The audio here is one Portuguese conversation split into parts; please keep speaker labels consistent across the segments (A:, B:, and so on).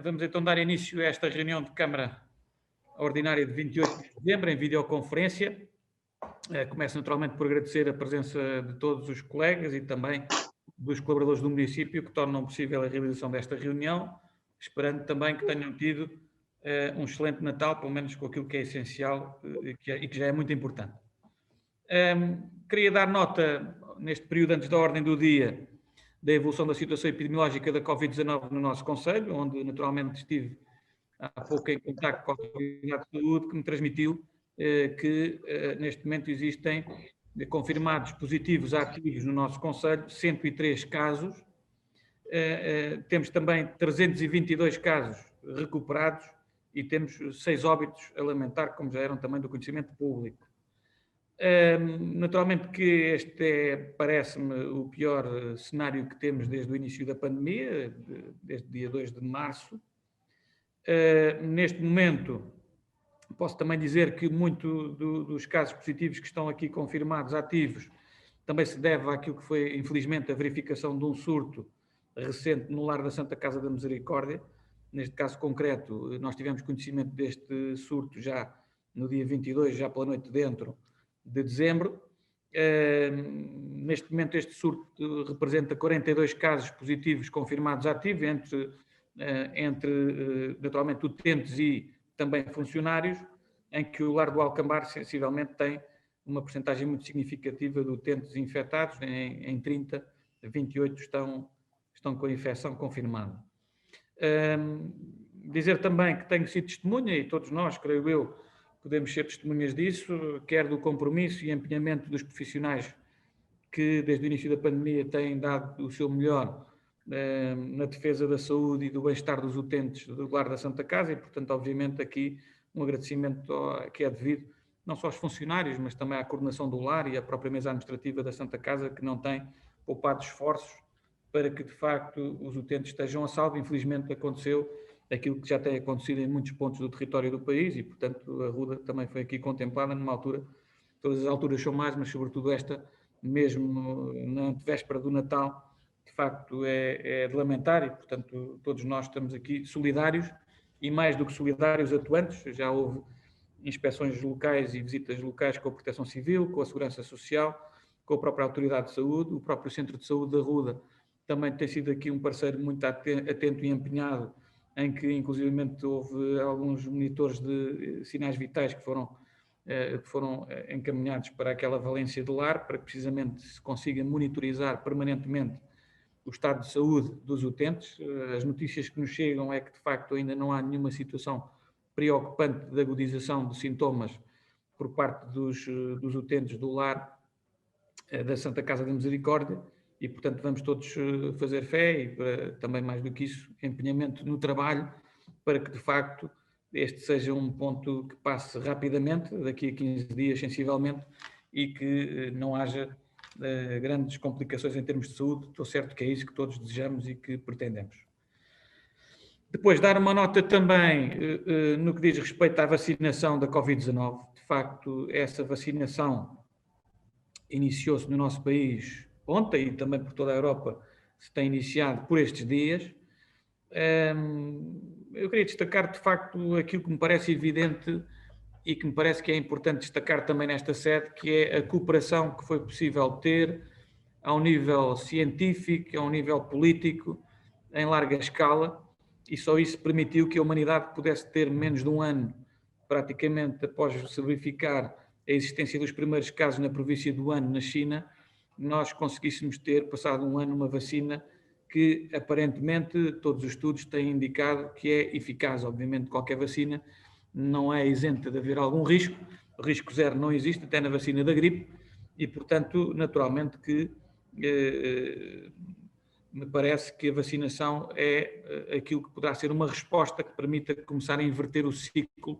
A: Vamos então dar início a esta reunião de Câmara Ordinária de 28 de dezembro, em videoconferência. Começo naturalmente por agradecer a presença de todos os colegas e também dos colaboradores do município que tornam possível a realização desta reunião, esperando também que tenham tido um excelente Natal, pelo menos com aquilo que é essencial e que já é muito importante. Queria dar nota, neste período antes da ordem do dia, da evolução da situação epidemiológica da Covid-19 no nosso concelho, onde naturalmente estive há pouco em contacto com a Autoridade de Saúde, que me transmitiu que neste momento existem confirmados positivos ativos no nosso concelho, 103 casos. Temos também 322 casos recuperados e temos 6 óbitos a lamentar, como já eram também do conhecimento público. Naturalmente que este é, parece-me, o pior cenário que temos desde o início da pandemia, desde o dia 2 de março. Neste momento, posso também dizer que muito dos casos positivos que estão aqui confirmados ativos também se deve àquilo que foi, infelizmente, a verificação de um surto recente no lar da Santa Casa da Misericórdia. Neste caso concreto, nós tivemos conhecimento deste surto já no dia 22, já pela noite dentro de dezembro. Neste momento este surto representa 42 casos positivos confirmados ativos, entre naturalmente utentes e também funcionários, em que o lar do Alcambar sensivelmente tem uma percentagem muito significativa de utentes infectados, em 30, 28 estão com a infecção confirmada. Dizer também que tenho sido testemunha, e todos nós, creio eu, podemos ser testemunhas disso, quer do compromisso e empenhamento dos profissionais que desde o início da pandemia têm dado o seu melhor na defesa da saúde e do bem-estar dos utentes do lar da Santa Casa e, portanto, obviamente aqui um agradecimento que é devido não só aos funcionários, mas também à coordenação do lar e à própria mesa administrativa da Santa Casa, que não tem poupado esforços para que, de facto, os utentes estejam a salvo. Infelizmente aconteceu aquilo que já tem acontecido em muitos pontos do território do país e, portanto, a Ruda também foi aqui contemplada numa altura, todas as alturas são más, mas sobretudo esta, mesmo na antevéspera do Natal, de facto é de lamentar e, portanto, todos nós estamos aqui solidários e, mais do que solidários, atuantes. Já houve inspeções locais e visitas locais com a Proteção Civil, com a Segurança Social, com a própria Autoridade de Saúde. O próprio Centro de Saúde da Ruda também tem sido aqui um parceiro muito atento e empenhado, em que inclusivamente houve alguns monitores de sinais vitais que foram encaminhados para aquela valência do lar, para que precisamente se consiga monitorizar permanentemente o estado de saúde dos utentes. As notícias que nos chegam é que, de facto, ainda não há nenhuma situação preocupante de agudização de sintomas por parte dos utentes do lar da Santa Casa da Misericórdia e, portanto, vamos todos fazer fé e, também mais do que isso, empenhamento no trabalho para que, de facto, este seja um ponto que passe rapidamente, daqui a 15 dias, sensivelmente, e que não haja grandes complicações em termos de saúde. Estou certo que é isso que todos desejamos e que pretendemos. Depois, dar uma nota também no que diz respeito à vacinação da Covid-19. De facto, essa vacinação iniciou-se no nosso país ontem e também por toda a Europa se tem iniciado por estes dias. Eu queria destacar, de facto, aquilo que me parece evidente e que me parece que é importante destacar também nesta sede, que é a cooperação que foi possível ter ao nível científico, ao nível político, em larga escala, e só isso permitiu que a humanidade pudesse ter menos de um ano, praticamente após se verificar a existência dos primeiros casos na província do Wuhan, na China, nós conseguíssemos ter, passado um ano, uma vacina que aparentemente todos os estudos têm indicado que é eficaz. Obviamente qualquer vacina não é isenta de haver algum risco, o risco zero não existe, até na vacina da gripe, e portanto, naturalmente que me parece que a vacinação é aquilo que poderá ser uma resposta que permita começar a inverter o ciclo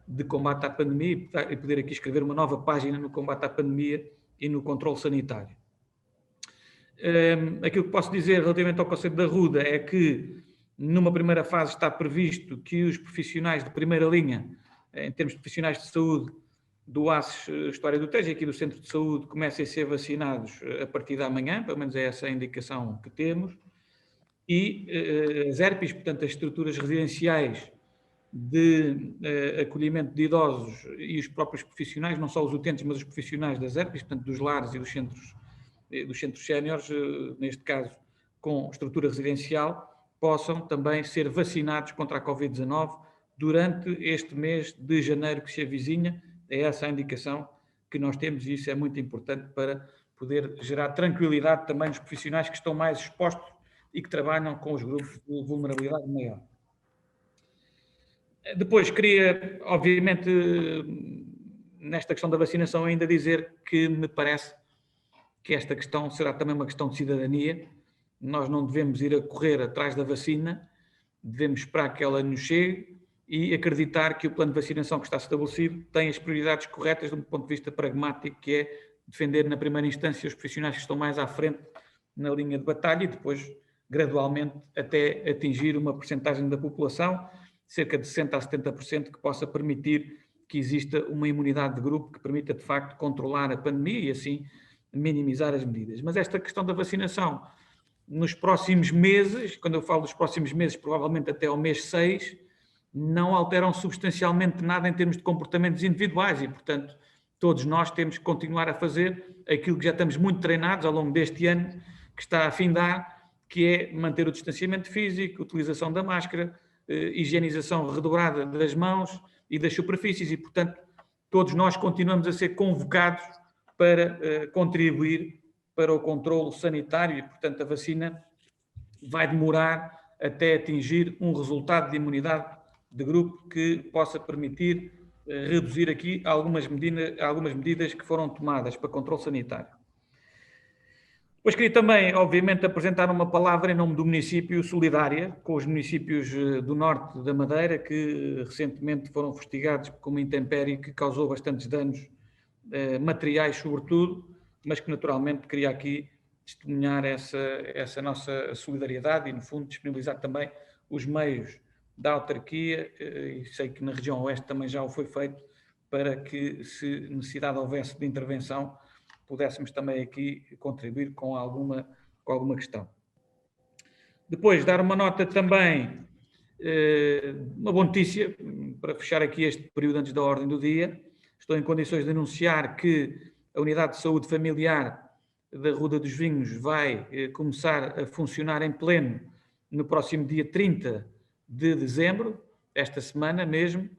A: de combate à pandemia e poder aqui escrever uma nova página no combate à pandemia e no controle sanitário. Aquilo que posso dizer relativamente ao Conselho da Ruda é que, numa primeira fase, está previsto que os profissionais de primeira linha, em termos de profissionais de saúde, do ACES História do Tejo e aqui do Centro de Saúde, comecem a ser vacinados a partir da manhã, pelo menos é essa a indicação que temos. e as ERPs, portanto, as estruturas residenciais de acolhimento de idosos e os próprios profissionais, não só os utentes, mas os profissionais das ERPs, portanto, dos lares e dos centros séniores, neste caso com estrutura residencial, possam também ser vacinados contra a Covid-19 durante este mês de janeiro que se avizinha. É essa a indicação que nós temos e isso é muito importante para poder gerar tranquilidade também nos profissionais que estão mais expostos e que trabalham com os grupos de vulnerabilidade maior. Depois, queria, obviamente, nesta questão da vacinação, ainda dizer que me parece que esta questão será também uma questão de cidadania. Nós não devemos ir a correr atrás da vacina, devemos esperar que ela nos chegue e acreditar que o plano de vacinação que está estabelecido tem as prioridades corretas de um ponto de vista pragmático, que é defender na primeira instância os profissionais que estão mais à frente na linha de batalha e depois, gradualmente, até atingir uma percentagem da população, cerca de 60% a 70%, que possa permitir que exista uma imunidade de grupo que permita, de facto, controlar a pandemia e, assim, minimizar as medidas. Mas esta questão da vacinação, nos próximos meses, quando eu falo dos próximos meses, provavelmente até ao mês 6, não alteram substancialmente nada em termos de comportamentos individuais e, portanto, todos nós temos que continuar a fazer aquilo que já estamos muito treinados ao longo deste ano, que está a findar, que é manter o distanciamento físico, utilização da máscara, higienização redobrada das mãos e das superfícies e, portanto, todos nós continuamos a ser convocados para contribuir para o controlo sanitário e, portanto, a vacina vai demorar até atingir um resultado de imunidade de grupo que possa permitir reduzir aqui algumas medidas que foram tomadas para controle sanitário. Depois queria também, obviamente, apresentar uma palavra em nome do município Solidária, com os municípios do norte da Madeira, que recentemente foram fustigados por uma intempérie que causou bastantes danos materiais, sobretudo, mas que naturalmente queria aqui testemunhar essa nossa solidariedade e, no fundo, disponibilizar também os meios da autarquia, e sei que na região oeste também já o foi feito, para que, se necessidade houvesse de intervenção, pudéssemos também aqui contribuir com alguma questão. Depois, dar uma nota também, uma boa notícia, para fechar aqui este período antes da ordem do dia. Estou em condições de anunciar que a Unidade de Saúde Familiar da Ruda dos Vinhos vai começar a funcionar em pleno no próximo dia 30 de dezembro, esta semana mesmo.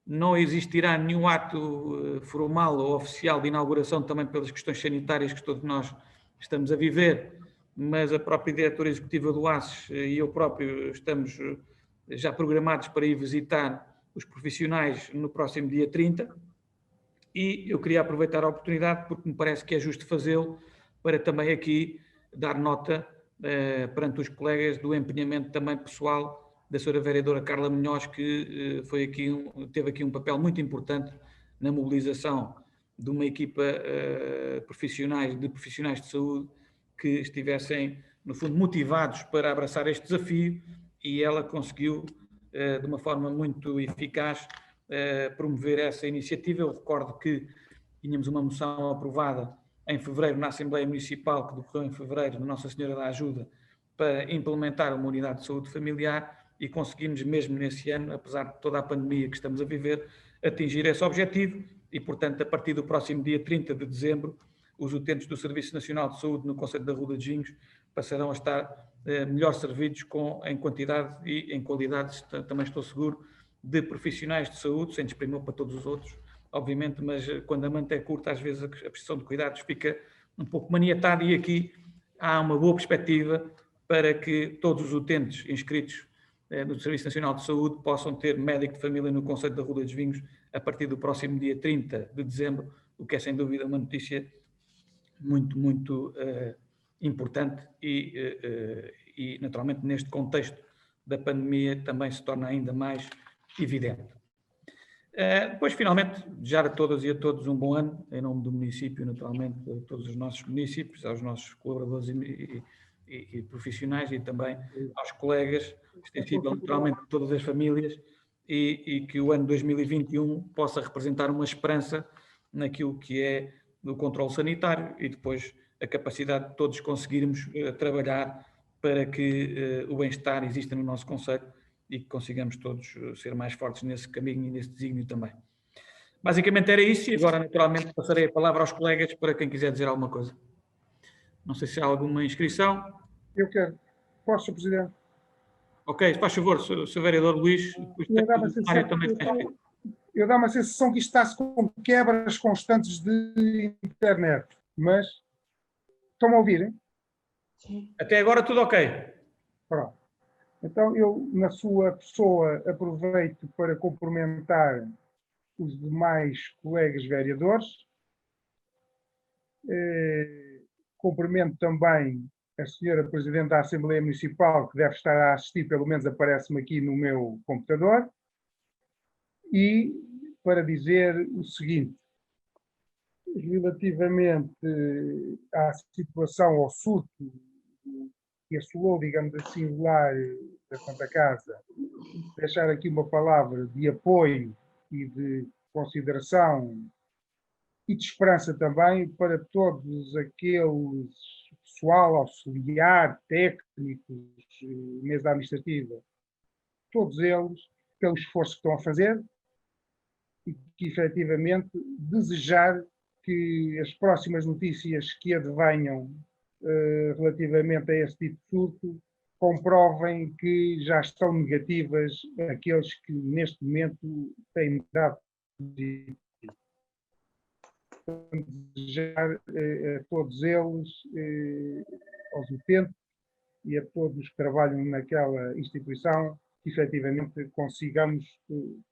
A: Não existirá nenhum ato formal ou oficial de inauguração, também pelas questões sanitárias que todos nós estamos a viver, mas a própria diretora executiva do ACES e eu próprio estamos já programados para ir visitar os profissionais no próximo dia 30 e eu queria aproveitar a oportunidade, porque me parece que é justo fazê-lo, para também aqui dar nota perante os colegas do empenhamento também pessoal da Sra. Vereadora Carla Munhoz, que teve aqui um papel muito importante na mobilização de uma equipa de profissionais de saúde que estivessem, no fundo, motivados para abraçar este desafio e ela conseguiu, de uma forma muito eficaz, promover essa iniciativa. Eu recordo que tínhamos uma moção aprovada em fevereiro na Assembleia Municipal, que decorreu em fevereiro, na Nossa Senhora da Ajuda, para implementar uma unidade de saúde familiar e conseguimos mesmo nesse ano, apesar de toda a pandemia que estamos a viver, atingir esse objetivo e, portanto, a partir do próximo dia 30 de dezembro, os utentes do Serviço Nacional de Saúde no concelho da Ruda dos Vinhos passarão a estar melhor servidos em quantidade e em qualidade, também estou seguro, de profissionais de saúde, sem desprimor para todos os outros, obviamente, mas quando a manta é curta, às vezes a prestação de cuidados fica um pouco maniatada e aqui há uma boa perspectiva para que todos os utentes inscritos no Serviço Nacional de Saúde possam ter médico de família no concelho da Ruda dos Vinhos a partir do próximo dia 30 de dezembro, o que é sem dúvida uma notícia muito, muito importante e naturalmente neste contexto da pandemia também se torna ainda mais evidente. Depois, finalmente, desejar a todas e a todos um bom ano, em nome do município, naturalmente, a todos os nossos municípios, aos nossos colaboradores e profissionais e também aos colegas, extensível naturalmente a todas as famílias e que o ano 2021 possa representar uma esperança naquilo que é o controle sanitário e depois a capacidade de todos conseguirmos trabalhar para que o bem-estar exista no nosso concelho e que consigamos todos ser mais fortes nesse caminho e nesse desígnio também. Basicamente era isso, e agora naturalmente passarei a palavra aos colegas para quem quiser dizer alguma coisa. Não sei se há alguma inscrição.
B: Eu quero. Posso, Sr. Presidente?
A: Ok, faz favor, Sr. Vereador Luís, depois tem o Mário também tem inscrito.
B: Eu dá uma sensação que isto está-se com quebras constantes de internet, mas estão-me a ouvir, hein?
C: Sim.
A: Até agora tudo ok.
B: Pronto. Então, eu, na sua pessoa, aproveito para cumprimentar os demais colegas vereadores. Cumprimento também a senhora Presidente da Assembleia Municipal, que deve estar a assistir, pelo menos aparece-me aqui no meu computador. E para dizer o seguinte, relativamente à situação, ao surto que assolou, digamos assim, o lar da Santa Casa, deixar aqui uma palavra de apoio e de consideração e de esperança também para todos aqueles pessoal auxiliar, técnicos, mesa administrativa, todos eles, pelo esforço que estão a fazer e que efetivamente desejar que as próximas notícias que advenham relativamente a este tipo de surto comprovem que já estão negativas aqueles que neste momento têm dado positivo. Desejar a todos eles, aos utentes e a todos que trabalham naquela instituição, que efetivamente consigamos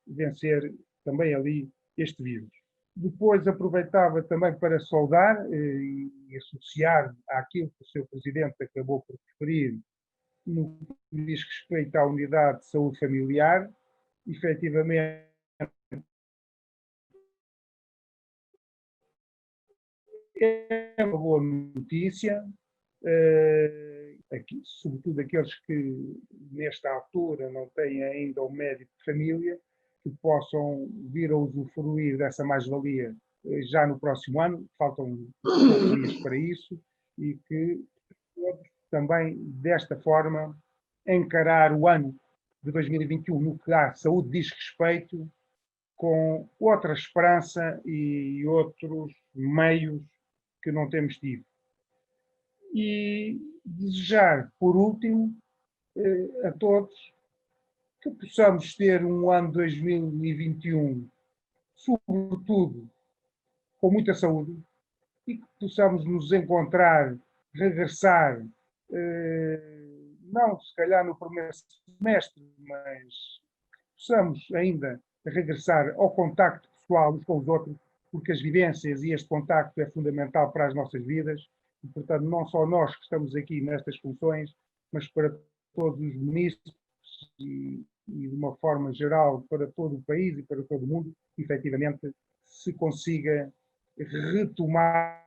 B: vencer também ali este vírus. Depois aproveitava também para saudar e associar àquilo que o Sr. Presidente acabou por referir no que diz respeito à unidade de saúde familiar. Efetivamente, é uma boa notícia, aqui, sobretudo aqueles que nesta altura não têm ainda um médico de família, que possam vir a usufruir dessa mais-valia já no próximo ano, faltam poucos dias para isso, e que todos também desta forma encarar o ano de 2021 no que à saúde diz respeito, com outra esperança e outros meios que não temos tido. E desejar, por último, a todos que possamos ter um ano 2021, sobretudo, com muita saúde, e que possamos nos encontrar, regressar, não se calhar no primeiro semestre, mas possamos ainda regressar ao contacto pessoal uns com os outros, porque as vivências e este contacto é fundamental para as nossas vidas, e, portanto, não só nós que estamos aqui nestas funções, mas para todos os munícipes e de uma forma geral para todo o país e para todo o mundo, efetivamente se consiga retomar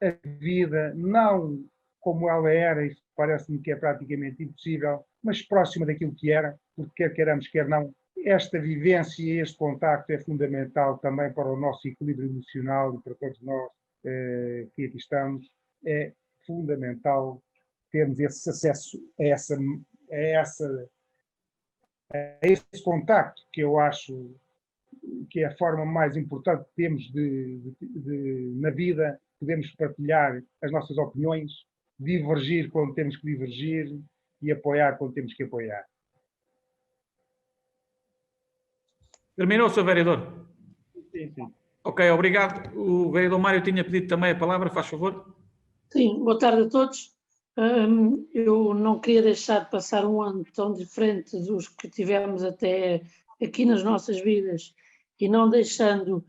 B: a vida, não como ela era, isso parece-me que é praticamente impossível, mas próxima daquilo que era, porque quer queiramos, quer não, esta vivência e este contacto é fundamental também para o nosso equilíbrio emocional e para todos nós que aqui estamos. É fundamental termos esse acesso a esse contacto, que eu acho que é a forma mais importante que temos na vida. Podemos partilhar as nossas opiniões, divergir quando temos que divergir e apoiar quando temos que apoiar.
A: Terminou, Sr. Vereador?
B: Sim, sim.
A: Ok, obrigado. O vereador Mário tinha pedido também a palavra, faz favor.
C: Sim, boa tarde a todos. Eu não queria deixar de passar um ano tão diferente dos que tivemos até aqui nas nossas vidas e não deixando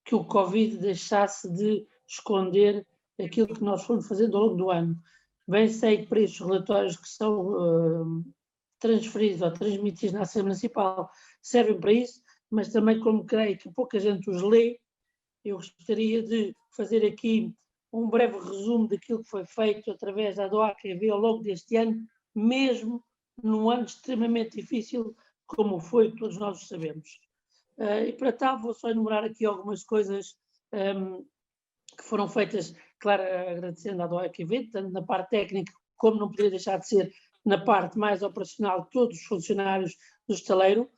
C: que o Covid deixasse de esconder aquilo que nós fomos fazendo ao longo do ano. Bem sei que para estes relatórios que são transferidos ou transmitidos na Assembleia Municipal servem para isso, mas também como creio que pouca gente os lê, eu gostaria de fazer aqui um breve resumo daquilo que foi feito através da DOACV ao longo deste ano, mesmo num ano extremamente difícil, como foi, todos nós sabemos. E para tal, vou só enumerar aqui algumas coisas que foram feitas claro, agradecendo à DOECV, tanto na parte técnica como não poderia deixar de ser na parte mais operacional de todos os funcionários do estaleiro.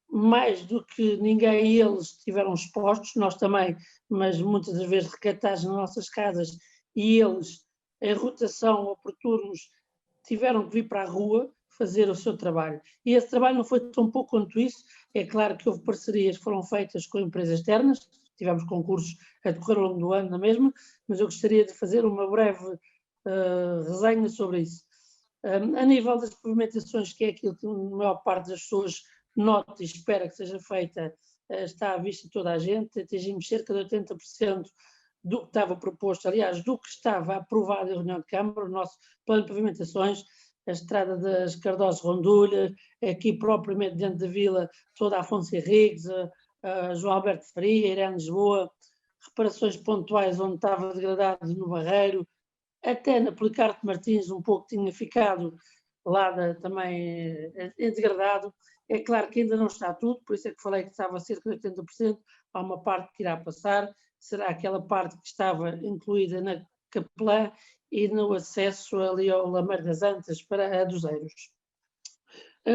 C: Mais do que ninguém, eles estiveram expostos, nós também, mas muitas das vezes recatados nas nossas casas, e eles, em rotação ou por turnos, tiveram que vir para a rua fazer o seu trabalho. E esse trabalho não foi tão pouco quanto isso. É claro que houve parcerias que foram feitas com empresas externas, tivemos concursos a decorrer ao longo do ano na mesma, mas eu gostaria de fazer uma breve resenha sobre isso. A nível das pavimentações, que é aquilo que a maior parte das pessoas nota e espera que seja feita, está à vista de toda a gente. Atingimos cerca de 80% do que estava proposto, aliás, do que estava aprovado em reunião de Câmara, o nosso plano de pavimentações, a estrada das Cardós-Rondulha, aqui propriamente dentro da vila, toda a Afonso Henriques, João Alberto Faria, Irene Lisboa, reparações pontuais onde estava degradado no Barreiro, até na Policarpo Martins um pouco tinha ficado lá também degradado. É claro que ainda não está tudo, por isso é que falei que estava a cerca de 80%, há uma parte que irá passar, será aquela parte que estava incluída na Capelã e no acesso ali ao Lameiro das Antas para a Doseiros.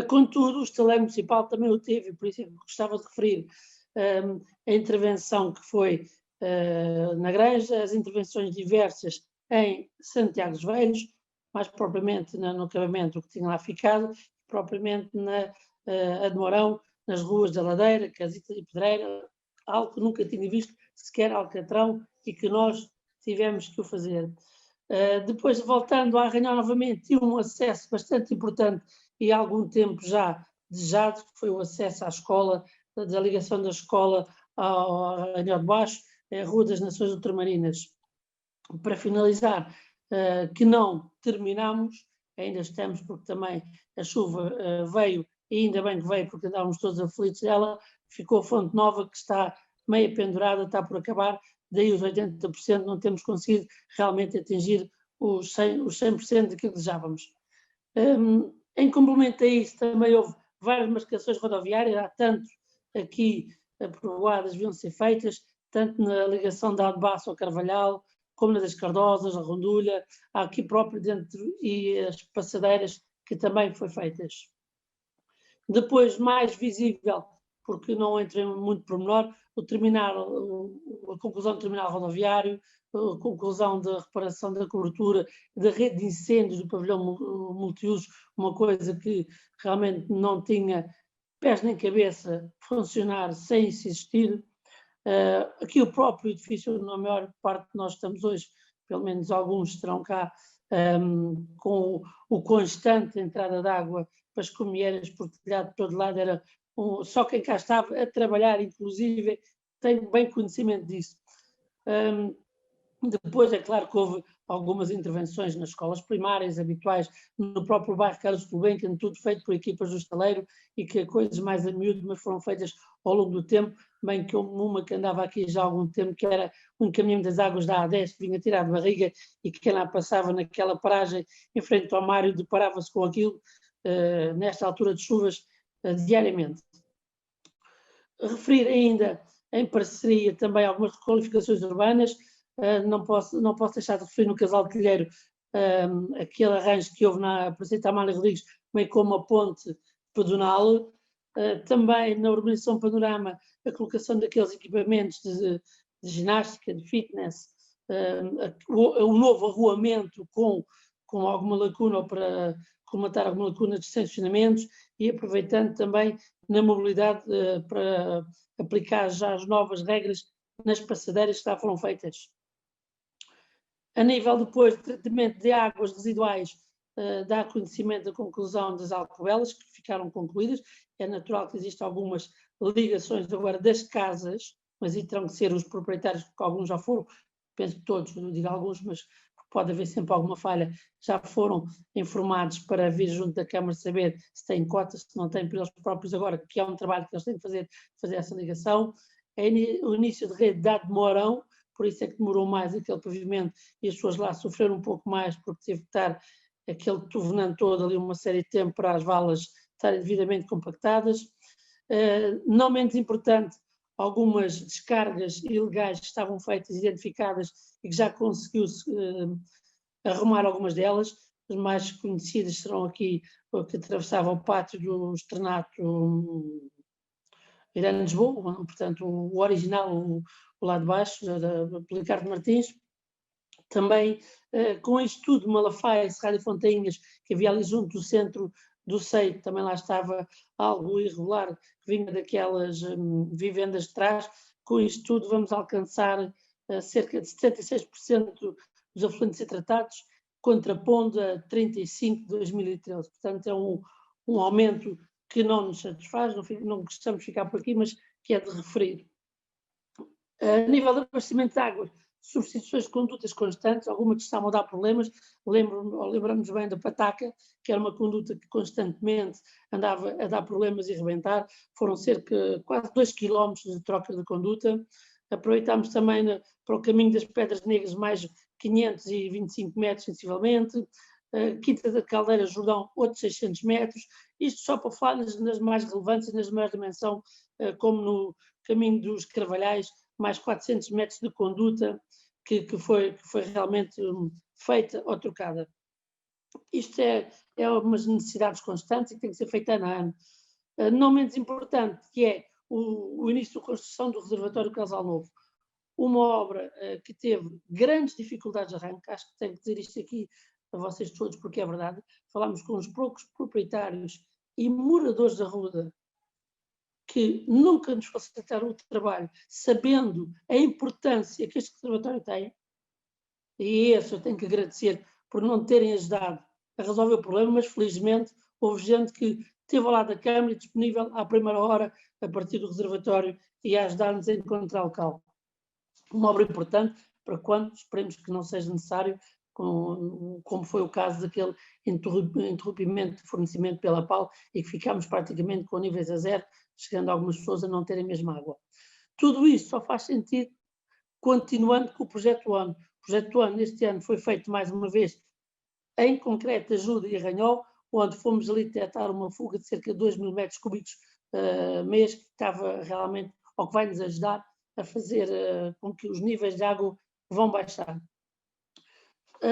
C: Contudo, o estaleiro municipal também o teve, por isso é que gostava de referir a intervenção que foi na Granja, as intervenções diversas em Santiago dos Velhos, mais propriamente no acabamento que tinha lá ficado, propriamente a de Mourão, nas ruas da Ladeira, Casita e Pedreira, algo que nunca tinha visto, sequer Alcatrão, e que nós tivemos que o fazer. Depois, voltando a Arranhão novamente, tinha um acesso bastante importante e há algum tempo já desejado, que foi o acesso à escola, da ligação da escola ao Arranhão de Baixo, a Rua das Nações Ultramarinas. Para finalizar, que não terminamos, ainda estamos, porque também a chuva veio, e ainda bem que veio, porque andávamos todos aflitos dela, ficou a Fonte Nova, que está meia pendurada, está por acabar, daí os 80% não temos conseguido realmente atingir os 100% daquilo que desejávamos. Em complemento a isso, também houve várias marcações rodoviárias, há tanto aqui aprovadas, deviam ser feitas, tanto na ligação da Aldebaço ao Carvalhal, como na das Cardosas, a Rondulha, há aqui próprio dentro, e as passadeiras que também foi feitas. Depois, mais visível, porque não entrei muito pormenor, a conclusão do terminal rodoviário, a conclusão da reparação da cobertura da rede de incêndios do pavilhão multiuso, uma coisa que realmente não tinha pés nem cabeça funcionar sem isso existir. Aqui o próprio edifício, na maior parte que nós estamos hoje, pelo menos alguns estarão cá, com o constante entrada de água para as comieiras por telhado de todo lado, era só quem cá estava a trabalhar, inclusive, tem bem conhecimento disso. Depois, é claro que houve algumas intervenções nas escolas primárias habituais, no próprio bairro Carlos Gulbenkian, tudo feito por equipas do estaleiro, e que coisas mais a miúdo, mas foram feitas ao longo do tempo, bem que uma que andava aqui já há algum tempo, que era o encaminhamento das águas da A10, que vinha tirar de barriga, e que quem lá passava naquela paragem em frente ao Mário deparava-se com aquilo, nesta altura de chuvas, diariamente. Referir ainda, em parceria, também algumas requalificações urbanas. Não posso deixar de referir no Casal Telheiro aquele arranjo que houve na Presidente Amália Rodrigues, meio como a ponte pedonal. Também na urbanização Panorama, a colocação daqueles equipamentos de ginástica, de fitness, o novo arruamento com alguma lacuna, ou para colmatar alguma lacuna de estacionamentos, e aproveitando também na mobilidade para aplicar já as novas regras nas passadeiras que já foram feitas. A nível depois de tratamento de águas residuais, dá conhecimento da conclusão das alcobelas, que ficaram concluídas. É natural que existam algumas ligações agora das casas, mas aí terão que ser os proprietários, porque alguns já foram, penso que todos, não digo alguns, mas pode haver sempre alguma falha, já foram informados para vir junto da Câmara saber se têm cotas, se não têm, por eles próprios agora, que é um trabalho que eles têm de fazer essa ligação. O início de rede de Mourão, por isso é que demorou mais aquele pavimento, e as pessoas lá sofreram um pouco mais, porque teve que estar aquele tuvenante todo ali uma série de tempo para as valas estarem devidamente compactadas. Não menos importante, algumas descargas ilegais que estavam feitas, identificadas, e que já conseguiu-se arrumar algumas delas. As mais conhecidas serão aqui o que atravessava o pátio do Externato Irã de Lisboa, portanto o original, o lado de baixo, da Policarpo Martins. Também com isto tudo, Malafaia, Serralho e Fontainhas, que havia ali junto do centro do Seio, também lá estava algo irregular, que vinha daquelas vivendas de trás. Com isto tudo vamos alcançar cerca de 76% dos afluentes a tratados, contrapondo a 35% de 2013. Portanto, é um aumento que não nos satisfaz, não gostamos de ficar por aqui, mas que é de referir. A nível de abastecimento de água, substituições de condutas constantes, algumas que estavam a dar problemas. Lembramos bem da Pataca, que era uma conduta que constantemente andava a dar problemas e rebentar. Foram cerca de quase 2 km de troca de conduta. Aproveitámos também para o caminho das Pedras Negras mais 525 metros, sensivelmente. Quinta da Caldeira, Jordão, outros 600 metros. Isto só para falar nas mais relevantes, nas de maior dimensão, como no caminho dos Carvalhais, mais 400 metros de conduta que foi realmente feita ou trocada. Isto é umas necessidades constantes e que tem que ser feita ano a ano. Não menos importante, que é o início da construção do reservatório Casal Novo. Uma obra que teve grandes dificuldades de arranque. Acho que tenho que dizer isto aqui a vocês todos, porque é verdade. Falámos com os poucos proprietários e moradores da Ruda, que nunca nos facilitaram o trabalho, sabendo a importância que este reservatório tem, e esse eu tenho que agradecer por não terem ajudado a resolver o problema, mas felizmente houve gente que esteve ao lado da Câmara e disponível à primeira hora, a partir do reservatório, e a ajudar-nos a encontrar o local. Uma obra importante para quando esperemos que não seja necessário, como foi o caso daquele interrompimento de fornecimento pela PAL, e que ficámos praticamente com níveis a zero, chegando a algumas pessoas a não terem mesmo água. Tudo isso só faz sentido continuando com o Projeto ONU. O Projeto ONU este ano foi feito mais uma vez em concreto Ajuda e Arranhol, onde fomos ali detectar uma fuga de cerca de 2.000 metros cúbicos mês, que estava realmente, ou que vai nos ajudar a fazer com que os níveis de água vão baixar.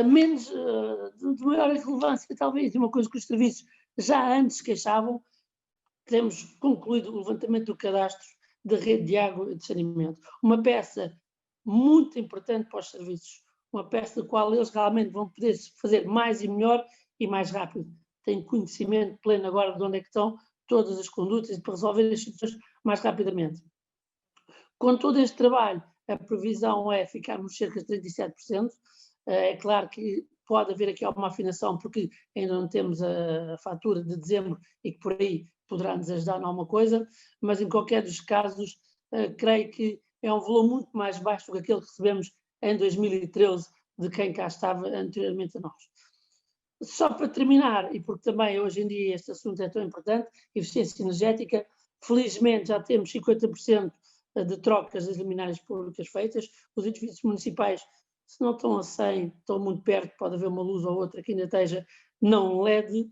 C: Menos de maior relevância, talvez, uma coisa que os serviços já antes queixavam, temos concluído o levantamento do cadastro da rede de água e de saneamento. Uma peça muito importante para os serviços, uma peça da qual eles realmente vão poder fazer mais e melhor e mais rápido. Tenho conhecimento pleno agora de onde é que estão todas as condutas para resolver as situações mais rapidamente. Com todo este trabalho, a previsão é ficarmos cerca de 37%. É claro que pode haver aqui alguma afinação, porque ainda não temos a fatura de dezembro e que por aí poderá nos ajudar em alguma coisa, mas em qualquer dos casos, creio que é um valor muito mais baixo do que aquele que recebemos em 2013 de quem cá estava anteriormente a nós. Só para terminar, e porque também hoje em dia este assunto é tão importante, eficiência energética, felizmente já temos 50% de trocas das luminárias públicas feitas. Os edifícios municipais, se não estão a 100, estão muito perto, pode haver uma luz ou outra que ainda esteja não LED.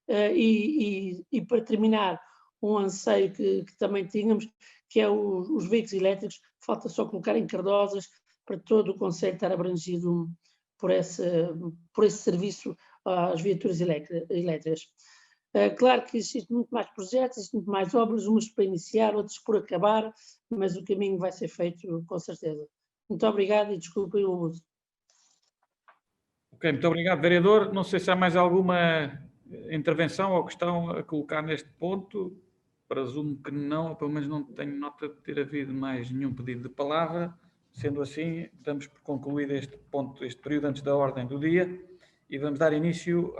C: E para terminar, um anseio que também tínhamos, que é os veículos elétricos. Falta só colocar em Cardosas para todo o concelho estar abrangido por esse serviço às viaturas elétricas. Claro que existem muito mais projetos, existem muito mais obras, umas para iniciar, outras por acabar, mas o caminho vai ser feito com certeza. Muito obrigado e desculpem o uso.
A: Ok, muito obrigado, vereador. Não sei se há mais alguma intervenção ou questão a colocar neste ponto. Presumo que não, pelo menos não tenho nota de ter havido mais nenhum pedido de palavra. Sendo assim, damos por concluído este ponto, este período antes da ordem do dia, e vamos dar início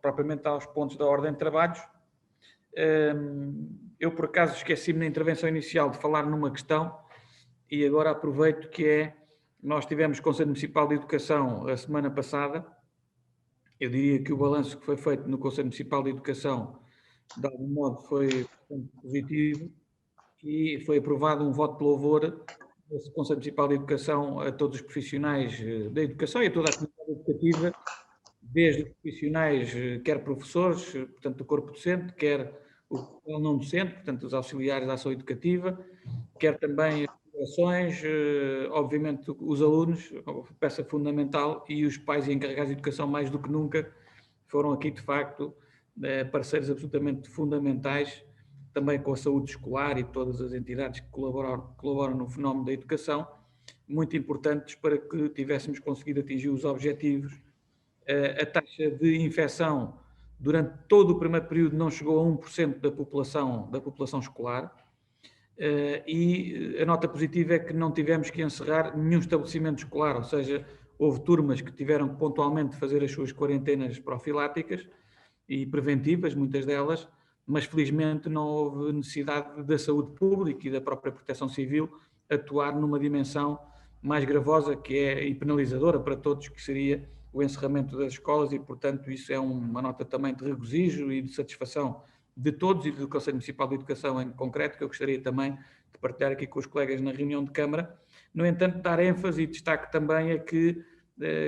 A: propriamente aos pontos da ordem de trabalhos. Eu, por acaso, esqueci-me na intervenção inicial de falar numa questão, e agora aproveito que nós tivemos Conselho Municipal de Educação a semana passada. Eu diria que o balanço que foi feito no Conselho Municipal de Educação, de algum modo, foi positivo, e foi aprovado um voto de louvor desse Conselho Municipal de Educação a todos os profissionais da educação e a toda a comunidade educativa, desde os profissionais, quer professores, portanto do corpo docente, quer o pessoal não docente, portanto, os auxiliares da ação educativa, quer também as federações, obviamente os alunos, peça fundamental, e os pais e encarregados de educação, mais do que nunca, foram aqui, de facto, parceiros absolutamente fundamentais, também com a saúde escolar e todas as entidades que colaboram no fenómeno da educação, muito importantes para que tivéssemos conseguido atingir os objetivos. A taxa de infecção durante todo o primeiro período não chegou a 1% da população escolar, e a nota positiva é que não tivemos que encerrar nenhum estabelecimento escolar, ou seja, houve turmas que tiveram que pontualmente fazer as suas quarentenas profiláticas e preventivas, muitas delas, mas felizmente não houve necessidade da saúde pública e da própria proteção civil atuar numa dimensão mais gravosa e penalizadora para todos, que seria o encerramento das escolas, e portanto isso é uma nota também de regozijo e de satisfação de todos e do Conselho Municipal de Educação em concreto, que eu gostaria também de partilhar aqui com os colegas na reunião de Câmara. No entanto, dar ênfase e destaque também a que,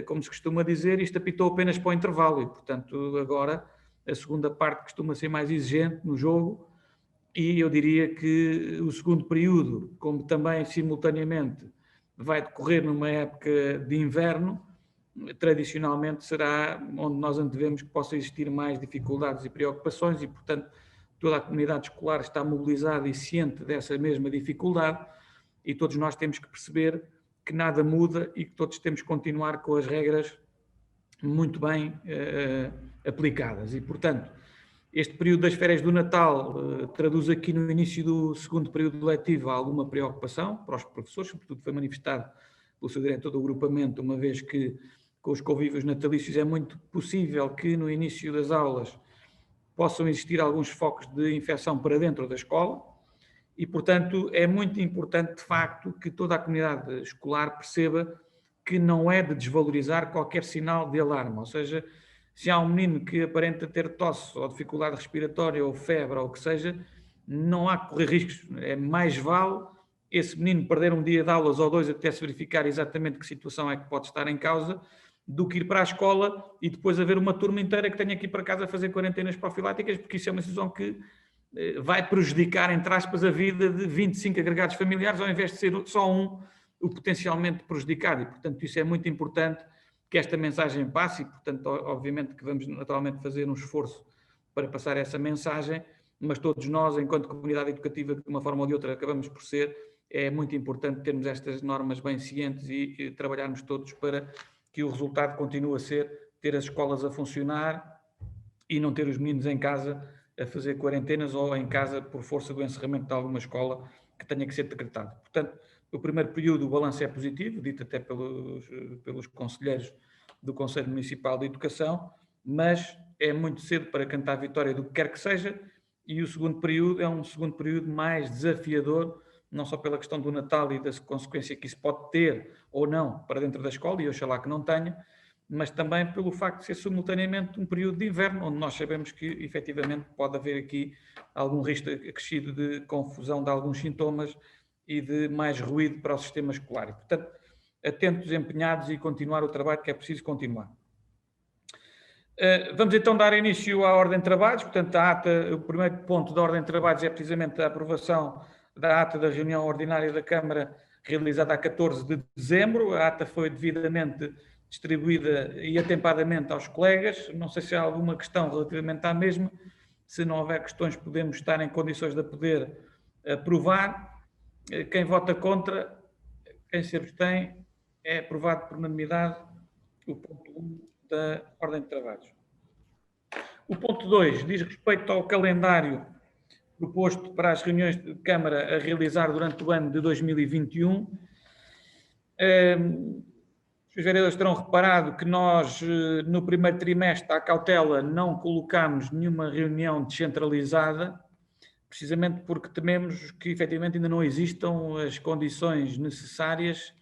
A: como se costuma dizer, isto apitou apenas para o intervalo e, portanto, agora a segunda parte costuma ser mais exigente no jogo, e eu diria que o segundo período, como também simultaneamente vai decorrer numa época de inverno, tradicionalmente será onde nós antevemos que possa existir mais dificuldades e preocupações, e, portanto, toda a comunidade escolar está mobilizada e ciente dessa mesma dificuldade, e todos nós temos que perceber que nada muda e que todos temos que continuar com as regras muito bem aplicadas. E, portanto, este período das férias do Natal traduz aqui no início do segundo período letivo alguma preocupação para os professores, sobretudo foi manifestado pelo seu diretor do agrupamento, uma vez que com os convívios natalícios é muito possível que no início das aulas possam existir alguns focos de infecção para dentro da escola, e, portanto, é muito importante, de facto, que toda a comunidade escolar perceba que não é de desvalorizar qualquer sinal de alarme, ou seja, se há um menino que aparenta ter tosse ou dificuldade respiratória ou febre ou o que seja, não há que correr riscos, é mais vale esse menino perder um dia de aulas ou dois até se verificar exatamente que situação é que pode estar em causa, do que ir para a escola e depois haver uma turma inteira que tenha que ir para casa fazer quarentenas profiláticas, porque isso é uma situação que vai prejudicar, entre aspas, a vida de 25 agregados familiares, ao invés de ser só um o potencialmente prejudicado. E, portanto, isso é muito importante que esta mensagem passe, e, portanto, obviamente que vamos naturalmente fazer um esforço para passar essa mensagem, mas todos nós, enquanto comunidade educativa, de uma forma ou de outra, acabamos por ser, é muito importante termos estas normas bem cientes e trabalharmos todos para que o resultado continue a ser ter as escolas a funcionar e não ter os meninos em casa a fazer quarentenas ou em casa por força do encerramento de alguma escola que tenha que ser decretado. Portanto, o primeiro período o balanço é positivo, dito até pelos conselheiros do Conselho Municipal de Educação, mas é muito cedo para cantar a vitória do que quer que seja, e o segundo período é um segundo período mais desafiador, não só pela questão do Natal e da consequência que isso pode ter ou não para dentro da escola, e oxalá que não tenha, mas também pelo facto de ser simultaneamente um período de inverno, onde nós sabemos que efetivamente pode haver aqui algum risco acrescido de confusão de alguns sintomas e de mais ruído para o sistema escolar. E, portanto, atentos, empenhados e continuar o trabalho que é preciso continuar. Vamos então dar início à ordem de trabalhos. Portanto, o primeiro ponto da ordem de trabalhos é precisamente a aprovação da ata da reunião ordinária da Câmara realizada a 14 de dezembro. A ata foi devidamente distribuída e atempadamente aos colegas. Não sei se há alguma questão relativamente à mesma. Se não houver questões, podemos estar em condições de a poder aprovar. Quem vota contra, quem se abstém, é aprovado por unanimidade o ponto 1 da ordem de trabalhos. O ponto 2 diz respeito ao calendário proposto para as reuniões de Câmara a realizar durante o ano de 2021. Os vereadores terão reparado que nós, no primeiro trimestre, à cautela, não colocámos nenhuma reunião descentralizada, precisamente porque tememos que, efetivamente, ainda não existam as condições necessárias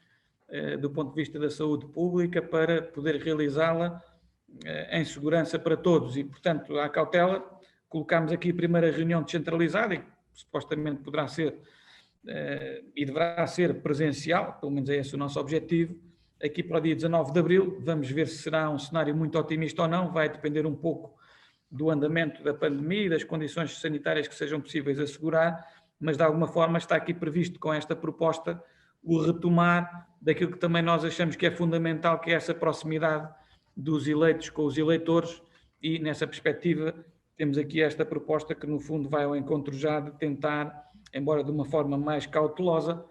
A: do ponto de vista da saúde pública para poder realizá-la em segurança para todos. E, portanto, à cautela, colocámos aqui a primeira reunião descentralizada, e supostamente poderá ser e deverá ser presencial, pelo menos é esse o nosso objetivo, aqui para o dia 19 de abril. Vamos ver se será um cenário muito otimista ou não, vai depender um pouco do andamento da pandemia e das condições sanitárias que sejam possíveis assegurar, mas de alguma forma está aqui previsto com esta proposta o retomar daquilo que também nós achamos que é fundamental, que é essa proximidade dos eleitos com os eleitores, e nessa perspectiva temos aqui esta proposta que no fundo vai ao encontro já de tentar, embora de uma forma mais cautelosa,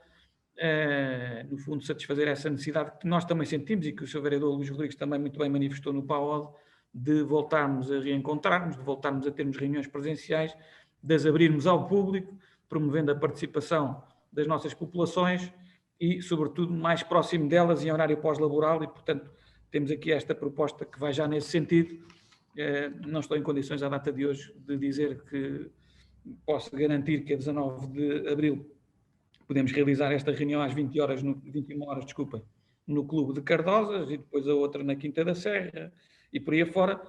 A: no fundo satisfazer essa necessidade que nós também sentimos e que o Sr. Vereador Luís Rodrigues também muito bem manifestou no PAOD, de voltarmos a reencontrarmos, de voltarmos a termos reuniões presenciais, de as abrirmos ao público, promovendo a participação das nossas populações e, sobretudo, mais próximo delas em horário pós-laboral e, portanto, temos aqui esta proposta que vai já nesse sentido. Não estou em condições, à data de hoje, de dizer que posso garantir que a 19 de abril podemos realizar esta reunião às 21 horas, no Clube de Cardosas e depois a outra na Quinta da Serra e por aí afora,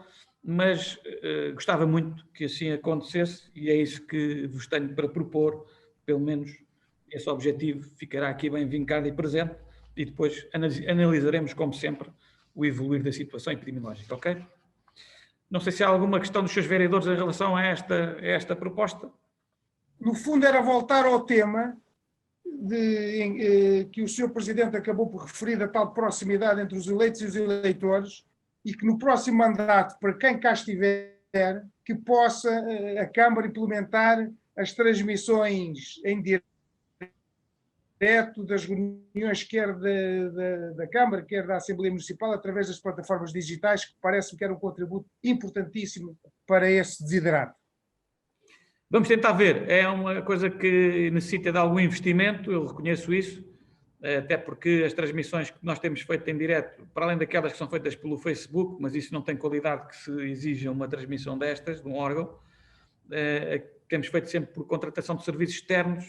A: mas gostava muito que assim acontecesse e é isso que vos tenho para propor, pelo menos esse objetivo ficará aqui bem vincado e presente e depois analisaremos, como sempre, o evoluir da situação epidemiológica, ok? Não sei se há alguma questão dos seus vereadores em relação a esta proposta.
B: No fundo, era voltar ao tema que o Sr. Presidente acabou por referir, da tal proximidade entre os eleitos e os eleitores, e que no próximo mandato, para quem cá estiver, que possa a Câmara implementar as transmissões em direto das reuniões, quer da Câmara, quer da Assembleia Municipal, através das plataformas digitais, que parece-me que era um contributo importantíssimo para esse desiderato.
A: Vamos tentar ver. É uma coisa que necessita de algum investimento, eu reconheço isso, até porque as transmissões que nós temos feito em direto, para além daquelas que são feitas pelo Facebook, mas isso não tem qualidade que se exija uma transmissão destas, de um órgão, temos feito sempre por contratação de serviços externos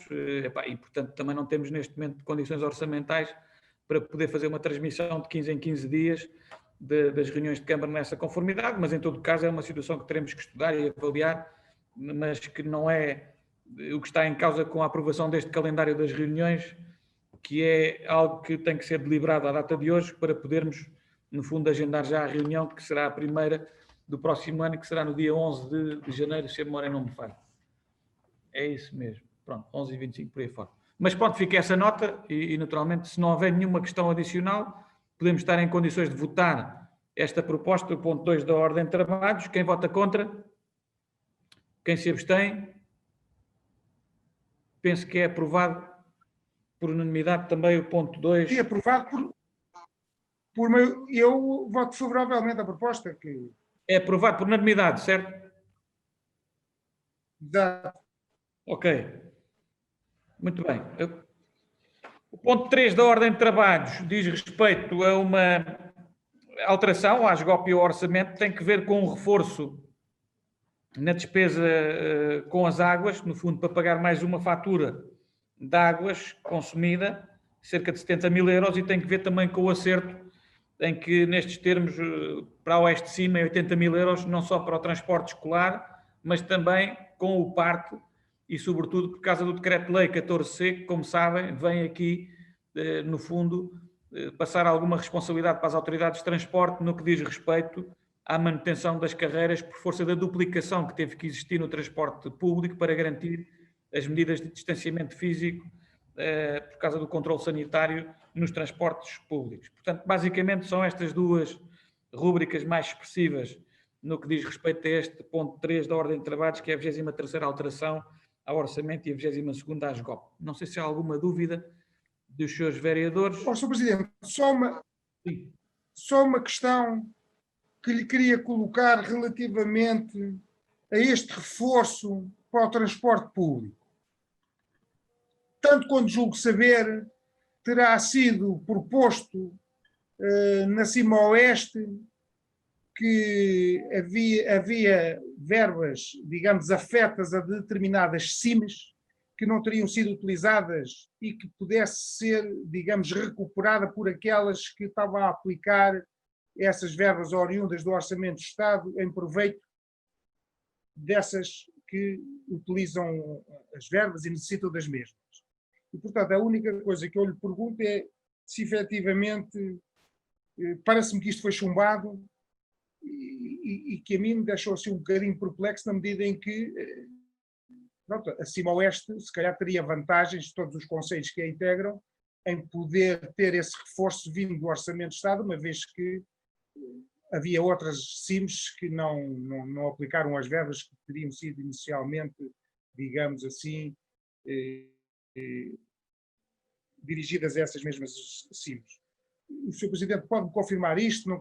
A: e, portanto, também não temos neste momento condições orçamentais para poder fazer uma transmissão de 15 em 15 dias das reuniões de Câmara nessa conformidade, mas em todo caso é uma situação que teremos que estudar e avaliar, mas que não é o que está em causa com a aprovação deste calendário das reuniões, que é algo que tem que ser deliberado à data de hoje para podermos, no fundo, agendar já a reunião, que será a primeira do próximo ano, que será no dia 11 de janeiro, se a memória não me falha. É isso mesmo. Pronto, 11h25 por aí fora. Mas pronto, fica essa nota e naturalmente, se não houver nenhuma questão adicional, podemos estar em condições de votar esta proposta, o ponto 2 da ordem de trabalhos. Quem vota contra? Quem se abstém? Penso que é aprovado por unanimidade também o ponto 2.
B: E aprovado eu voto favoravelmente à proposta.
A: É aprovado por unanimidade, certo?
B: Exato.
A: Ok. Muito bem. O ponto 3 da ordem de trabalhos diz respeito a uma alteração à ASGOP e ao orçamento, tem que ver com um reforço na despesa com as águas, no fundo para pagar mais uma fatura de águas consumida, cerca de 70 mil euros, e tem que ver também com o acerto em que, nestes termos, para a Oeste de Cima, é 80 mil euros, não só para o transporte escolar, mas também com o parto, e sobretudo por causa do Decreto-Lei 14C, que, como sabem, vem aqui, no fundo, passar alguma responsabilidade para as autoridades de transporte no que diz respeito à manutenção das carreiras por força da duplicação que teve que existir no transporte público para garantir as medidas de distanciamento físico por causa do controle sanitário nos transportes públicos. Portanto, basicamente são estas duas rúbricas mais expressivas no que diz respeito a este ponto 3 da ordem de trabalhos, que é a 23ª alteração ao orçamento e a 22ª à ASGOP. Não sei se há alguma dúvida dos seus vereadores.
B: Sr. Presidente, só uma questão que lhe queria colocar relativamente a este reforço para o transporte público. Tanto quanto julgo saber, terá sido proposto na Cima Oeste que havia verbas, digamos, afetas a determinadas cimes que não teriam sido utilizadas e que pudesse ser, digamos, recuperada por aquelas que estavam a aplicar essas verbas oriundas do Orçamento do Estado em proveito dessas que utilizam as verbas e necessitam das mesmas. E, portanto, a única coisa que eu lhe pergunto é se efetivamente parece-me que isto foi chumbado e que a mim me deixou assim um bocadinho perplexo na medida em que, pronto, a Cima-Oeste se calhar teria vantagens de todos os conselhos que a integram em poder ter esse reforço vindo do Orçamento de Estado, uma vez que havia outras CIMs que não aplicaram as verbas que teriam sido inicialmente, digamos assim, dirigidas a essas mesmas CIMs. O Sr. Presidente pode-me confirmar isto? Não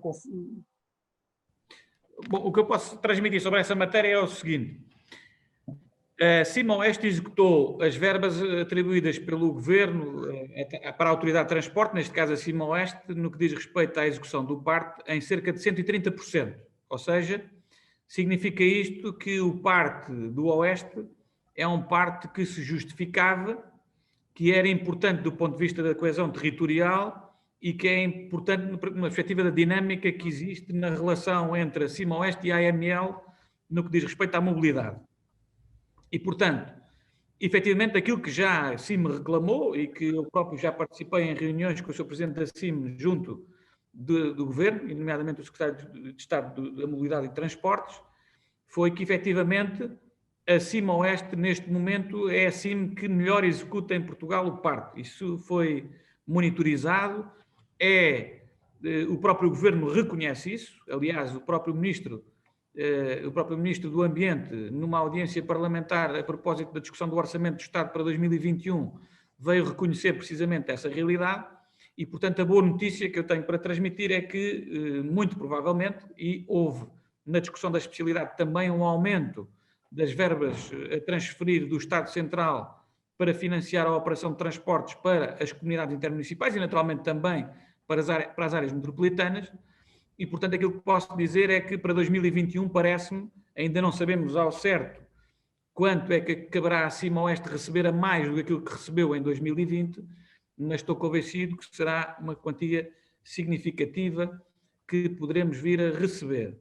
A: Bom, o que eu posso transmitir sobre essa matéria é o seguinte. A Cima-Oeste executou as verbas atribuídas pelo Governo para a Autoridade de Transporte, neste caso a Cima-Oeste, no que diz respeito à execução do PART, em cerca de 130%. Ou seja, significa isto que o PART do Oeste é um PART que se justificava, que era importante do ponto de vista da coesão territorial e que é importante numa perspectiva da dinâmica que existe na relação entre a Cima-Oeste e a AML no que diz respeito à mobilidade. E, portanto, efetivamente, aquilo que já a CIM reclamou e que eu próprio já participei em reuniões com o Sr. Presidente da CIM junto do Governo, e nomeadamente o Secretário de Estado da Mobilidade e Transportes, foi que, efetivamente, a Cima-Oeste, neste momento, é a CIM que melhor executa em Portugal o PART. Isso foi monitorizado, o próprio Governo reconhece isso, aliás, o próprio Ministro do Ambiente, numa audiência parlamentar a propósito da discussão do Orçamento do Estado para 2021, veio reconhecer precisamente essa realidade e, portanto, a boa notícia que eu tenho para transmitir é que, muito provavelmente, e houve na discussão da especialidade também um aumento das verbas a transferir do Estado Central para financiar a operação de transportes para as comunidades intermunicipais e, naturalmente, também para as áreas metropolitanas. E, portanto, aquilo que posso dizer é que para 2021 parece-me, ainda não sabemos ao certo quanto é que caberá a Cima-Oeste receber a mais do que aquilo que recebeu em 2020, mas estou convencido que será uma quantia significativa que poderemos vir a receber.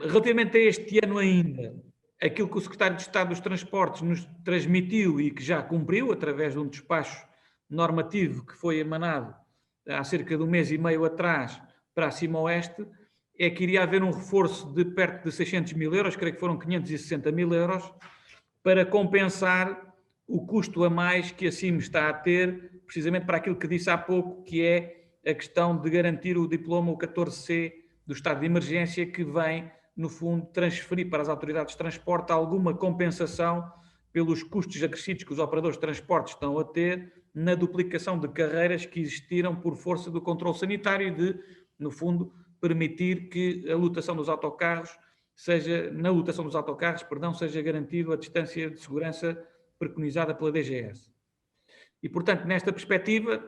A: Relativamente a este ano ainda, aquilo que o Secretário de Estado dos Transportes nos transmitiu e que já cumpriu através de um despacho normativo que foi emanado há cerca de um mês e meio atrás para a Cima-Oeste, é que iria haver um reforço de perto de 600 mil euros, creio que foram 560 mil euros, para compensar o custo a mais que a CIM está a ter, precisamente para aquilo que disse há pouco, que é a questão de garantir o diploma, o 14C do estado de emergência, que vem, no fundo, transferir para as autoridades de transporte alguma compensação pelos custos acrescidos que os operadores de transporte estão a ter na duplicação de carreiras que existiram por força do controle sanitário e de, no fundo, permitir que a lotação dos autocarros seja garantido a distância de segurança preconizada pela DGS. E, portanto, nesta perspectiva,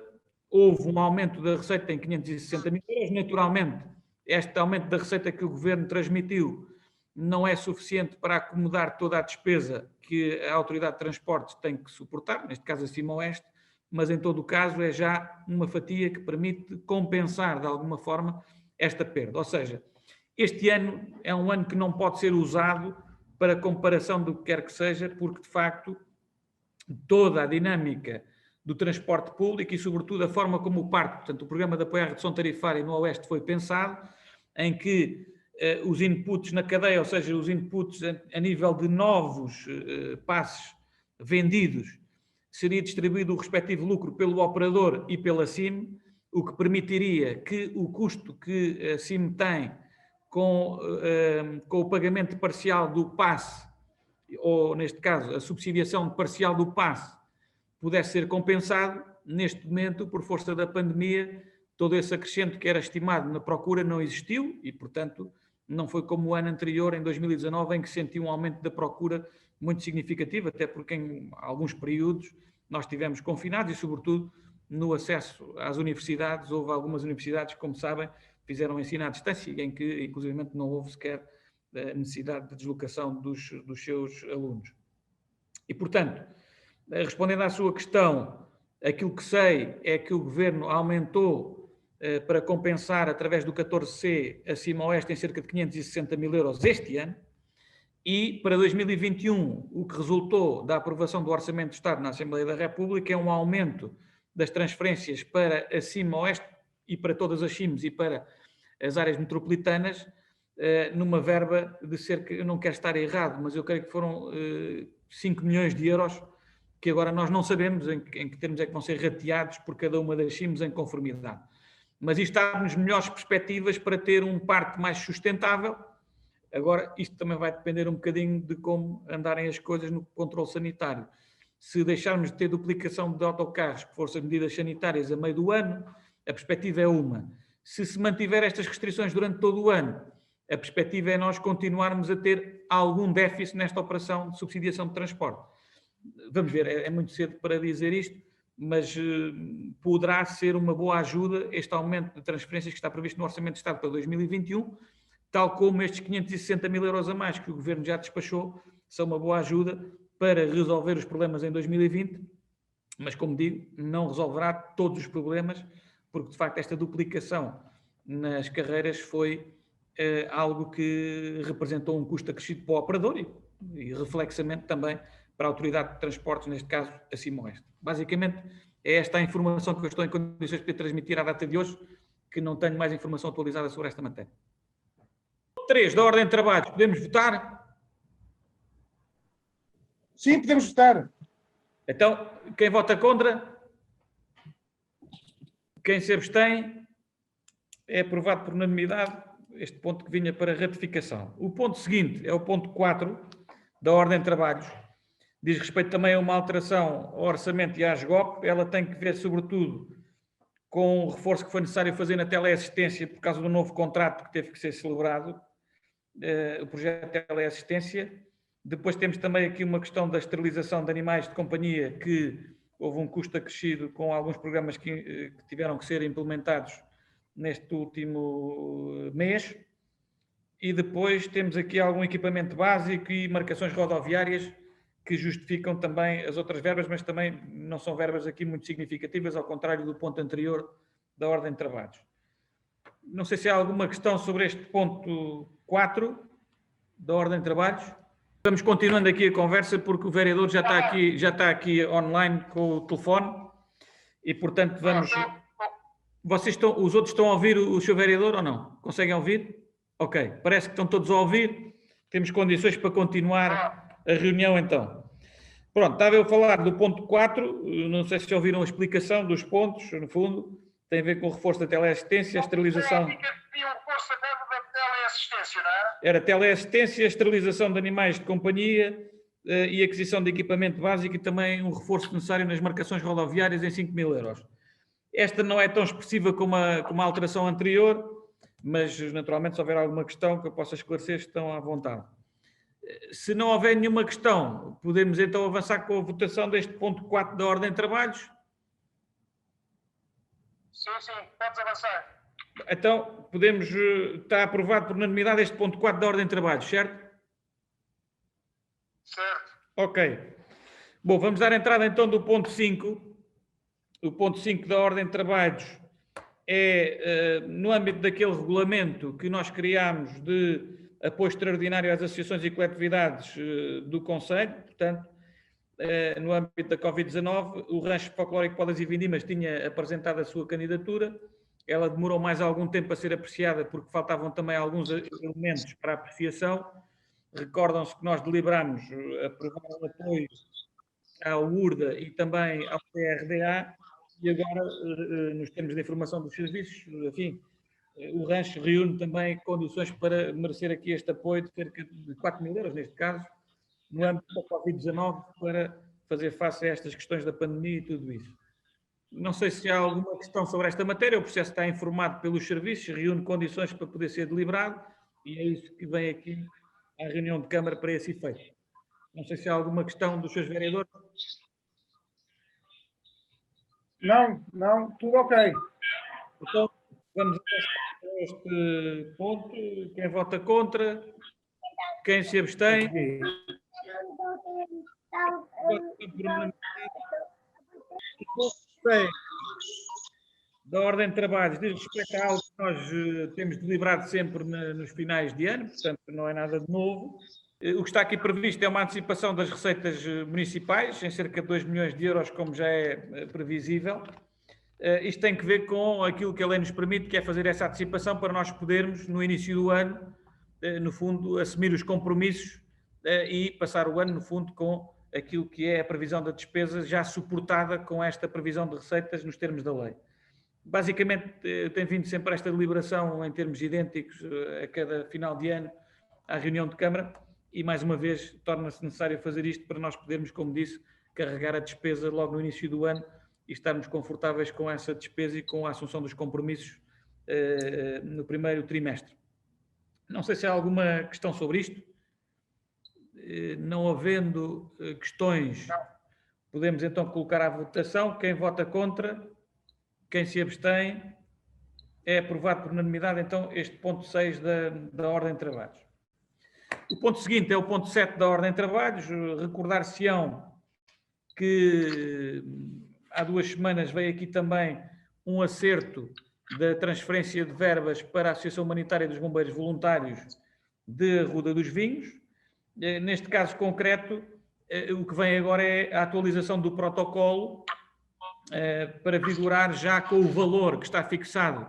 A: houve um aumento da receita em 560 mil euros. Naturalmente, este aumento da receita que o Governo transmitiu não é suficiente para acomodar toda a despesa que a Autoridade de Transportes tem que suportar, neste caso a Cima-Oeste, mas em todo o caso é já uma fatia que permite compensar de alguma forma esta perda. Ou seja, este ano é um ano que não pode ser usado para comparação do que quer que seja, porque de facto toda a dinâmica do transporte público e sobretudo a forma como o PART, portanto o Programa de Apoio à Redução Tarifária no Oeste foi pensado, em que os inputs na cadeia, ou seja, os inputs a nível de novos passes vendidos, seria distribuído o respectivo lucro pelo operador e pela CIM, o que permitiria que o custo que a CIM tem com o pagamento parcial do passe, ou neste caso a subsidiação parcial do passe, pudesse ser compensado. Neste momento, por força da pandemia, todo esse acrescento que era estimado na procura não existiu e, portanto, não foi como o ano anterior, em 2019, em que sentiu um aumento da procura muito significativo, até porque em alguns períodos nós estivemos confinados e, sobretudo, no acesso às universidades. Houve algumas universidades, como sabem, fizeram ensino à distância, em que, inclusivamente, não houve sequer necessidade de deslocação dos seus alunos. E, portanto, respondendo à sua questão, aquilo que sei é que o Governo aumentou para compensar, através do 14C, a Cima-Oeste em cerca de 560 mil euros este ano, e para 2021, o que resultou da aprovação do Orçamento do Estado na Assembleia da República é um aumento das transferências para a Cima-Oeste e para todas as CIMs e para as áreas metropolitanas, numa verba de cerca, eu não quero estar errado, mas eu creio que foram 5 milhões de euros, que agora nós não sabemos em que termos é que vão ser rateados por cada uma das CIMs em conformidade. Mas isto dá-nos melhores perspectivas para ter um parque mais sustentável. Agora, isto também vai depender um bocadinho de como andarem as coisas no controle sanitário. Se deixarmos de ter duplicação de autocarros por força de medidas sanitárias a meio do ano, a perspectiva é uma. Se mantiver estas restrições durante todo o ano, a perspectiva é nós continuarmos a ter algum déficit nesta operação de subsidiação de transporte. Vamos ver, é muito cedo para dizer isto, mas poderá ser uma boa ajuda este aumento de transferências que está previsto no Orçamento de Estado para 2021, tal como estes 560 mil euros a mais que o Governo já despachou, são uma boa ajuda para resolver os problemas em 2020, mas, como digo, não resolverá todos os problemas, porque, de facto, esta duplicação nas carreiras foi algo que representou um custo acrescido para o operador e reflexamente também para a Autoridade de Transportes, neste caso, a Cimoeste. Basicamente, é esta a informação que eu estou em condições de transmitir à data de hoje, que não tenho mais informação atualizada sobre esta matéria. 3 da ordem de trabalhos, podemos votar?
B: Sim, podemos votar.
A: Então, quem vota contra? Quem se abstém? É aprovado por unanimidade este ponto que vinha para ratificação. O ponto seguinte é o ponto 4 da ordem de trabalhos. Diz respeito também a uma alteração ao orçamento e à ASGOP. Ela tem que ver, sobretudo, com o reforço que foi necessário fazer na teleassistência por causa do novo contrato que teve que ser celebrado, o projeto de teleassistência. Depois temos também aqui uma questão da esterilização de animais de companhia, que houve um custo acrescido com alguns programas que tiveram que ser implementados neste último mês. E depois temos aqui algum equipamento básico e marcações rodoviárias que justificam também as outras verbas, mas também não são verbas aqui muito significativas, ao contrário do ponto anterior da ordem de trabalhos. Não sei se há alguma questão sobre este ponto 4 da ordem de trabalhos. Vamos continuando aqui a conversa, porque o vereador já está aqui online com o telefone e, portanto, vamos... os outros estão a ouvir o seu vereador ou não? Conseguem ouvir? Ok, parece que estão todos a ouvir. Temos condições para continuar a reunião, então. Pronto, estava eu a falar do ponto 4, não sei se ouviram a explicação dos pontos, no fundo, tem a ver com o reforço da teleassistência, a esterilização... Era teleassistência, esterilização de animais de companhia e aquisição de equipamento básico e também um reforço necessário nas marcações rodoviárias em 5 mil euros. Esta não é tão expressiva como a alteração anterior, mas naturalmente se houver alguma questão que eu possa esclarecer, estão à vontade. Se não houver nenhuma questão, podemos então avançar com a votação deste ponto 4 da ordem de trabalhos?
D: Sim, podes avançar.
A: Então, podemos... Está aprovado por unanimidade este ponto 4 da ordem de trabalhos, certo?
D: Certo.
A: Ok. Bom, vamos dar entrada então do ponto 5. O ponto 5 da ordem de trabalhos é no âmbito daquele regulamento que nós criámos de apoio extraordinário às associações e coletividades do Conselho. Portanto, no âmbito da Covid-19, o Rancho Folclórico Podas e Vindimas tinha apresentado a sua candidatura. Ela demorou mais algum tempo a ser apreciada porque faltavam também alguns elementos para a apreciação. Recordam-se que nós deliberamos aprovar o apoio ao URDA e também ao PRDA e agora, nos termos de informação dos serviços, enfim, o Rancho reúne também condições para merecer aqui este apoio de cerca de 4 mil euros, neste caso, no âmbito da Covid-19, para fazer face a estas questões da pandemia e tudo isso. Não sei se há alguma questão sobre esta matéria, o processo está informado pelos serviços, reúne condições para poder ser deliberado e é isso que vem aqui à reunião de Câmara para esse efeito. Não sei se há alguma questão dos seus vereadores.
B: Não, tudo ok.
A: Então, vamos a este ponto. Quem vota contra? Quem se abstém? Da ordem de trabalhos diz respeito a algo que nós temos deliberado sempre nos finais de ano, portanto não é nada de novo. O que está aqui previsto é uma antecipação das receitas municipais, em cerca de 2 milhões de euros, como já é previsível. Isto tem que ver com aquilo que a lei nos permite, que é fazer essa antecipação para nós podermos, no início do ano, no fundo, assumir os compromissos e passar o ano, no fundo, com aquilo que é a previsão da despesa já suportada com esta previsão de receitas nos termos da lei. Basicamente, tem vindo sempre esta deliberação em termos idênticos a cada final de ano à reunião de Câmara e, mais uma vez, torna-se necessário fazer isto para nós podermos, como disse, carregar a despesa logo no início do ano e estarmos confortáveis com essa despesa e com a assunção dos compromissos no primeiro trimestre. Não sei se há alguma questão sobre isto. Não havendo questões, podemos então colocar à votação. Quem vota contra, quem se abstém, é aprovado por unanimidade, então, este ponto 6 da ordem de trabalhos. O ponto seguinte é o ponto 7 da ordem de trabalhos. Recordar-se-ão que há 2 semanas veio aqui também um acerto da transferência de verbas para a Associação Humanitária dos Bombeiros Voluntários de Arruda dos Vinhos. Neste caso concreto, o que vem agora é a atualização do protocolo para vigorar já com o valor que está fixado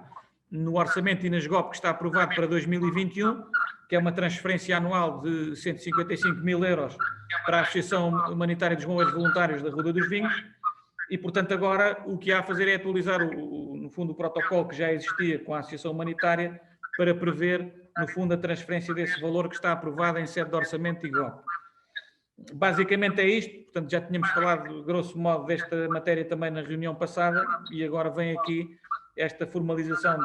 A: no orçamento e na SGOP que está aprovado para 2021, que é uma transferência anual de 155 mil euros para a Associação Humanitária dos Bombeiros Voluntários da Arruda dos Vinhos. E, portanto, agora o que há a fazer é atualizar, no fundo, o protocolo que já existia com a Associação Humanitária para prever, no fundo, a transferência desse valor que está aprovado em sede de orçamento e GOP. Basicamente é isto. Portanto, já tínhamos falado, grosso modo, desta matéria também na reunião passada e agora vem aqui esta formalização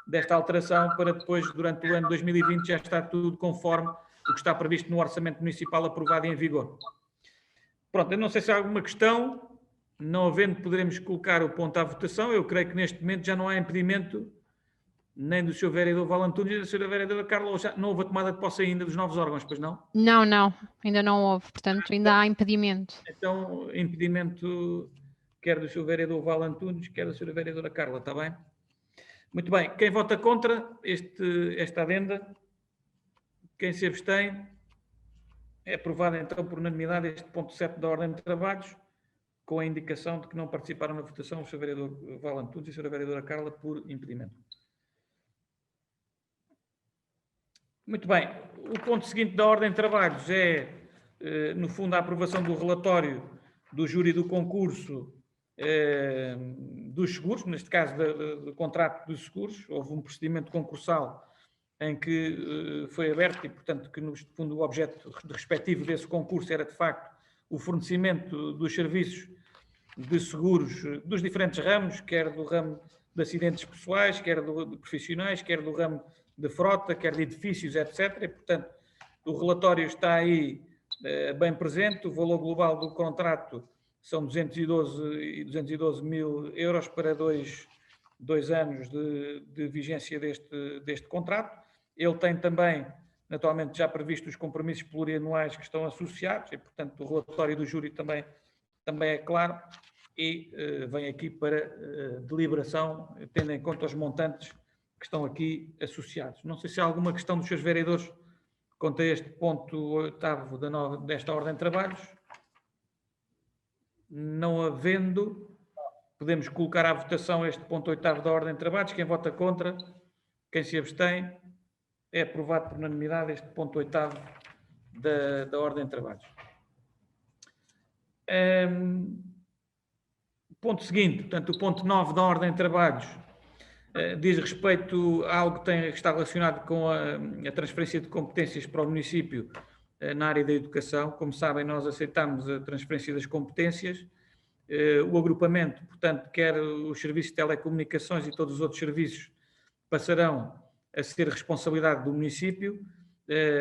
A: desta alteração para depois, durante o ano 2020, já estar tudo conforme o que está previsto no orçamento municipal aprovado e em vigor. Pronto, eu não sei se há alguma questão. Não havendo, poderemos colocar o ponto à votação. Eu creio que neste momento já não há impedimento nem do Sr. Vereador Val Antunes nem da Sra. Vereadora Carla. Já não houve a tomada de posse ainda dos novos órgãos, pois não?
E: Não, não, ainda não houve, portanto ainda há impedimento.
A: Então, impedimento quer do Sr. Vereador Val Antunes, quer da Sra. Vereadora Carla, está bem? Muito bem. Quem vota contra esta adenda? Quem se abstém? É aprovado então por unanimidade este ponto 7 da ordem de trabalhos, com a indicação de que não participaram na votação o Sr. Vereador Val Antunes e a Sra. Vereadora Carla por impedimento. Muito bem. O ponto seguinte da ordem de trabalhos é, no fundo, a aprovação do relatório do júri do concurso dos seguros, neste caso do contrato dos seguros. Houve um procedimento concursal em que foi aberto e, portanto, que no fundo o objeto respectivo desse concurso era, de facto, o fornecimento dos serviços de seguros dos diferentes ramos, quer do ramo de acidentes pessoais, quer de profissionais, quer do ramo de frota, quer de edifícios, etc. E, portanto, o relatório está aí bem presente. O valor global do contrato são 212 mil euros para dois anos de vigência deste contrato. Ele tem também, naturalmente, já previsto os compromissos plurianuais que estão associados e, portanto, o relatório do júri também é claro e vem aqui para deliberação, tendo em conta os montantes que estão aqui associados. Não sei se há alguma questão dos seus vereadores quanto a este ponto 8º desta ordem de trabalhos. Não havendo, podemos colocar à votação este ponto 8º da ordem de trabalhos. Quem vota contra, quem se abstém, é aprovado por unanimidade este ponto 8º da ordem de trabalhos. Ponto seguinte, portanto, o ponto 9 da ordem de trabalhos diz respeito a algo que está relacionado com a transferência de competências para o município na área da educação. Como sabem, nós aceitamos a transferência das competências. O agrupamento, portanto, quer os serviços de telecomunicações e todos os outros serviços passarão a ser responsabilidade do município,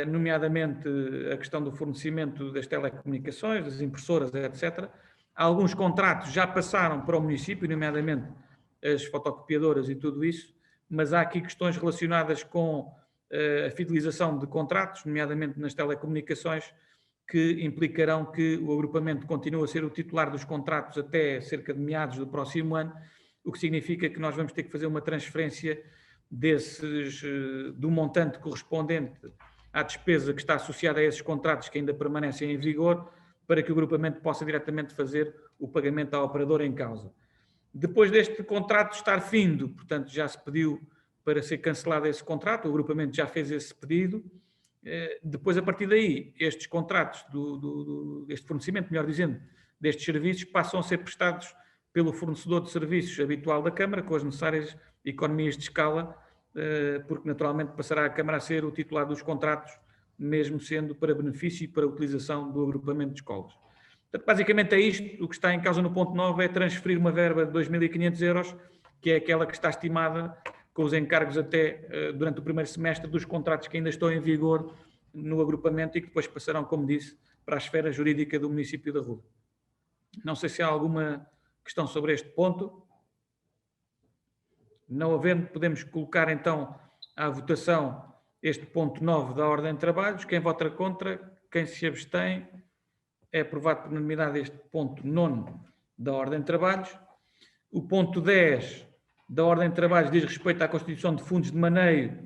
A: nomeadamente a questão do fornecimento das telecomunicações, das impressoras, etc. Alguns contratos já passaram para o município, nomeadamente as fotocopiadoras e tudo isso, mas há aqui questões relacionadas com a fidelização de contratos, nomeadamente nas telecomunicações, que implicarão que o agrupamento continue a ser o titular dos contratos até cerca de meados do próximo ano, o que significa que nós vamos ter que fazer uma transferência do montante correspondente à despesa que está associada a esses contratos que ainda permanecem em vigor, para que o agrupamento possa diretamente fazer o pagamento à operadora em causa. Depois deste contrato estar findo, portanto, já se pediu para ser cancelado esse contrato, o agrupamento já fez esse pedido. Depois, a partir daí, estes contratos, este fornecimento, melhor dizendo, destes serviços, passam a ser prestados pelo fornecedor de serviços habitual da Câmara, com as necessárias economias de escala, porque naturalmente passará a Câmara a ser o titular dos contratos, mesmo sendo para benefício e para utilização do agrupamento de escolas. Portanto, basicamente é isto. O que está em causa no ponto 9 é transferir uma verba de 2.500 euros, que é aquela que está estimada com os encargos até durante o primeiro semestre dos contratos que ainda estão em vigor no agrupamento e que depois passarão, como disse, para a esfera jurídica do município da Ruda. Não sei se há alguma questão sobre este ponto. Não havendo, podemos colocar então à votação este ponto 9 da ordem de trabalhos. Quem vota contra, quem se abstém, é aprovado por unanimidade este ponto 9 da ordem de trabalhos. O ponto 10 da ordem de trabalhos diz respeito à constituição de fundos de maneio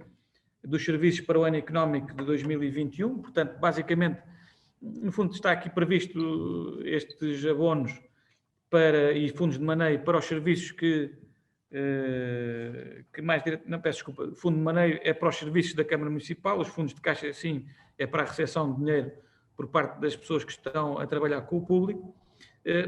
A: dos serviços para o ano económico de 2021. Portanto, basicamente, no fundo está aqui previsto estes abonos e fundos de maneio para os serviços não, peço desculpa, o fundo de maneio é para os serviços da Câmara Municipal, os fundos de caixa, sim, é para a recepção de dinheiro por parte das pessoas que estão a trabalhar com o público.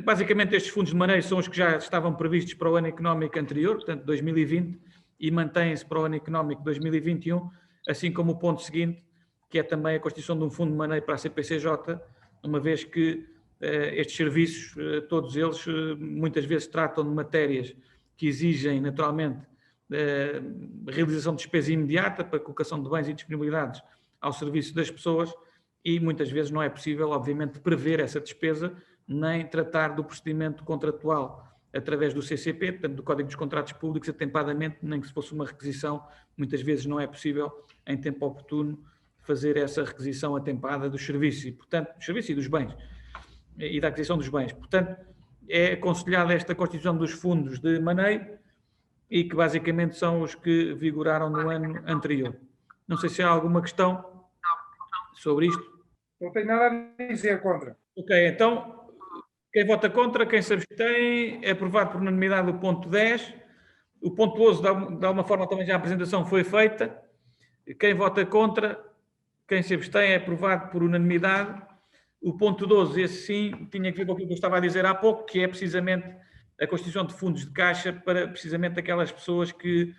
A: Basicamente, estes fundos de maneio são os que já estavam previstos para o ano económico anterior, portanto, 2020, e mantêm-se para o ano económico 2021, assim como o ponto seguinte, que é também a constituição de um fundo de maneio para a CPCJ, uma vez que estes serviços, todos eles, muitas vezes tratam de matérias que exigem, naturalmente, realização de despesa imediata para a colocação de bens e disponibilidades ao serviço das pessoas e muitas vezes não é possível, obviamente, prever essa despesa nem tratar do procedimento contratual através do CCP, portanto, do Código dos Contratos Públicos, atempadamente, nem que se fosse uma requisição, muitas vezes não é possível, em tempo oportuno, fazer essa requisição atempada dos serviços e, portanto, dos serviços e dos bens, e da aquisição dos bens. Portanto, é aconselhada esta constituição dos fundos de maneio e que basicamente são os que vigoraram no ano anterior. Não sei se há alguma questão sobre isto.
B: Não tenho nada a dizer contra.
A: Ok, então, quem vota contra, quem se abstém, é aprovado por unanimidade o ponto 10. O ponto 12, de alguma forma, também já a apresentação foi feita. Quem vota contra, quem se abstém, é aprovado por unanimidade. O ponto 12, esse sim, tinha que ver com aquilo que eu estava a dizer há pouco, que é precisamente a constituição de fundos de caixa para precisamente aquelas pessoas que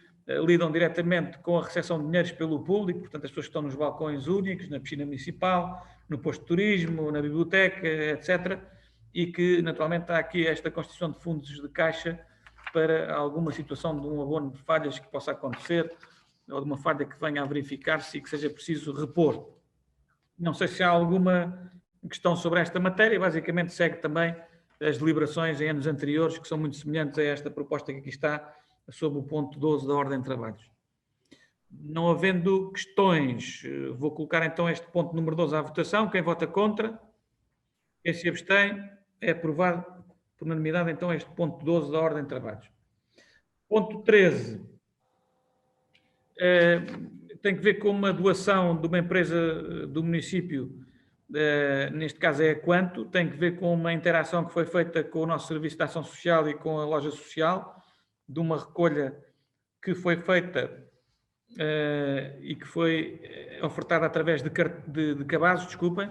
A: lidam diretamente com a recepção de dinheiros pelo público, portanto, as pessoas que estão nos balcões únicos, na piscina municipal, no posto de turismo, na biblioteca, etc., e que, naturalmente, há aqui esta constituição de fundos de caixa para alguma situação de um abono de falhas que possa acontecer, ou de uma falha que venha a verificar-se e que seja preciso repor. Não sei se há alguma questão sobre esta matéria, basicamente segue também as deliberações em anos anteriores, que são muito semelhantes a esta proposta que aqui está, sob o ponto 12 da ordem de trabalhos. Não havendo questões, vou colocar então este ponto número 12 à votação. Quem vota contra? Quem se abstém? É aprovado por unanimidade então este ponto 12 da ordem de trabalhos. Ponto 13. Tem que ver com uma doação de uma empresa do município, neste caso é a Quanto, tem que ver com uma interação que foi feita com o nosso Serviço de Ação Social e com a Loja Social, de uma recolha que foi feita e que foi ofertada através de cabazes, desculpem,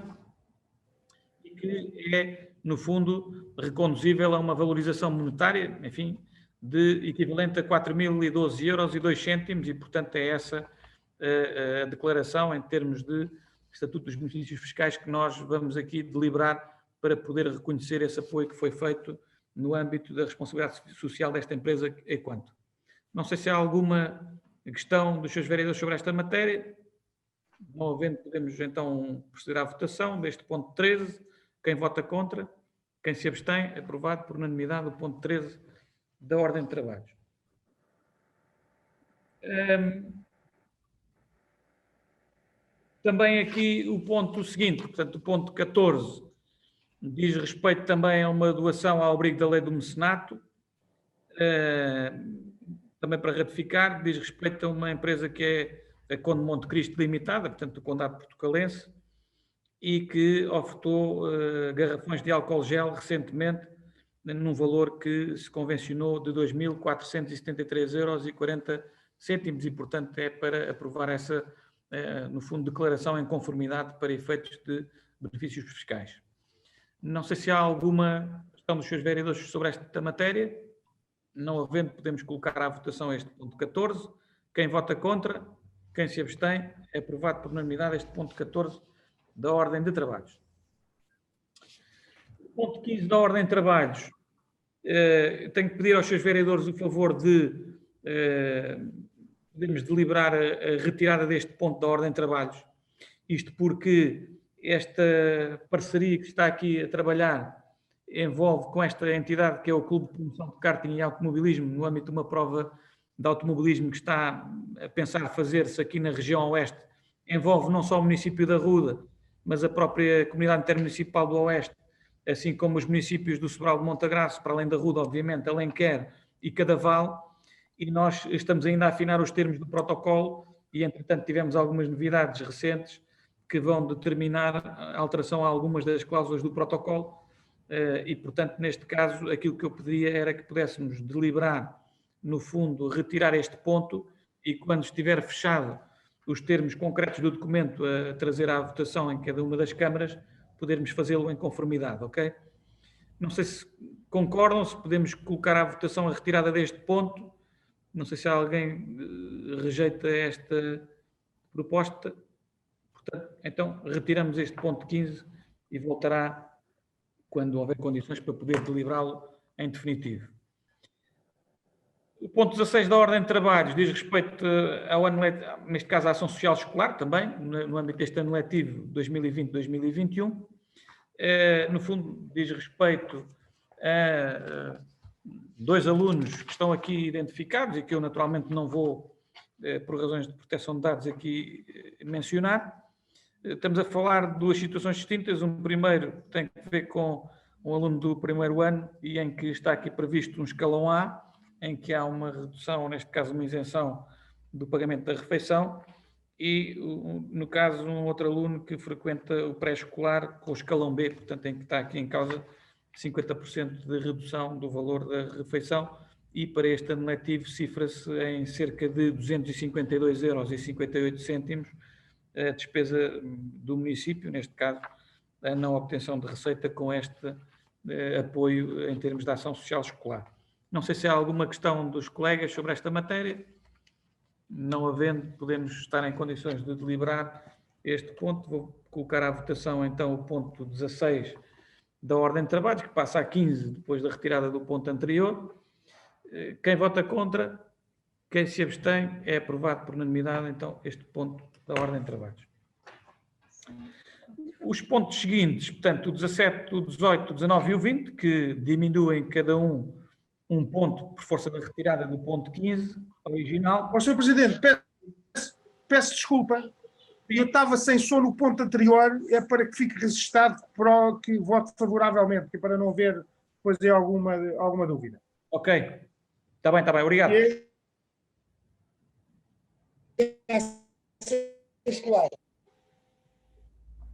A: e que é, no fundo, reconduzível a uma valorização monetária, enfim, de equivalente a 4.012,02 € e, portanto, é essa a declaração em termos de Estatuto dos Benefícios Fiscais que nós vamos aqui deliberar para poder reconhecer esse apoio que foi feito no âmbito da responsabilidade social desta empresa Equanto. Não sei se há alguma questão dos seus vereadores sobre esta matéria. Não havendo, podemos então proceder à votação deste ponto 13. Quem vota contra? Quem se abstém? Aprovado por unanimidade o ponto 13 da ordem de trabalhos. Também aqui o ponto seguinte, portanto, o ponto 14, diz respeito também a uma doação ao abrigo da lei do mecenato, também para ratificar, diz respeito a uma empresa que é a Conde Monte Cristo Limitada, portanto, do Condado Portucalense, e que ofertou garrafões de álcool gel recentemente num valor que se convencionou de 2.473,40 € e, portanto, é para aprovar essa, no fundo, declaração em conformidade para efeitos de benefícios fiscais. Não sei se há alguma questão dos senhores vereadores sobre esta matéria. Não havendo, podemos colocar à votação este ponto 14. Quem vota contra? Quem se abstém? É aprovado por unanimidade este ponto 14 da ordem de trabalhos. Ponto 15 da ordem de trabalhos. Tenho que pedir aos seus vereadores o favor de podemos deliberar a retirada deste ponto da ordem de trabalhos. Isto porque esta parceria que está aqui a trabalhar envolve com esta entidade que é o Clube de Promoção de Karting e Automobilismo, no âmbito de uma prova de automobilismo que está a pensar fazer-se aqui na região oeste. Envolve não só o município da Ruda, mas a própria comunidade intermunicipal do Oeste, assim como os municípios do Sobral de Montagraço, para além da Ruda, obviamente, Alenquer e Cadaval, e nós estamos ainda a afinar os termos do protocolo e, entretanto, tivemos algumas novidades recentes que vão determinar a alteração a algumas das cláusulas do protocolo e, portanto, neste caso, aquilo que eu pediria era que pudéssemos deliberar, no fundo, retirar este ponto e, quando estiver fechado os termos concretos do documento a trazer à votação em cada uma das câmaras, podermos fazê-lo em conformidade, ok? Não sei se concordam, se podemos colocar à votação a retirada deste ponto. Não sei se alguém rejeita esta proposta. Portanto, então, retiramos este ponto 15 e voltará quando houver condições para poder deliberá-lo em definitivo. O ponto 16 da ordem de trabalhos diz respeito ao ano letivo, neste caso à ação social escolar também, no âmbito deste ano letivo 2020-2021. No fundo, diz respeito a dois alunos que estão aqui identificados e que eu naturalmente não vou, por razões de proteção de dados, aqui mencionar. Estamos a falar de duas situações distintas. Um primeiro tem a ver com um aluno do primeiro ano e em que está aqui previsto um escalão A, em que há uma redução, neste caso uma isenção do pagamento da refeição, e no caso um outro aluno que frequenta o pré-escolar com o escalão B, portanto em que está aqui em causa 50% de redução do valor da refeição, e para este ano letivo cifra-se em cerca de 252,58 € a despesa do município, neste caso a não obtenção de receita com este apoio em termos de ação social escolar. Não sei se há alguma questão dos colegas sobre esta matéria. Não havendo, podemos estar em condições de deliberar este ponto. Vou colocar à votação então o ponto 16 da ordem de trabalhos, que passa a 15 depois da retirada do ponto anterior. Quem vota contra, quem se abstém, é aprovado por unanimidade então este ponto da ordem de trabalhos. Os pontos seguintes, portanto, o 17, o 18, o 19 e o 20, que diminuem cada um ponto por força da retirada do ponto 15 original.
B: Ó, Sr. Presidente, peço desculpa. Eu estava sem som no ponto anterior, é para que fique registado para que vote favoravelmente, que é para não haver depois de alguma dúvida.
A: Ok. Está bem, obrigado.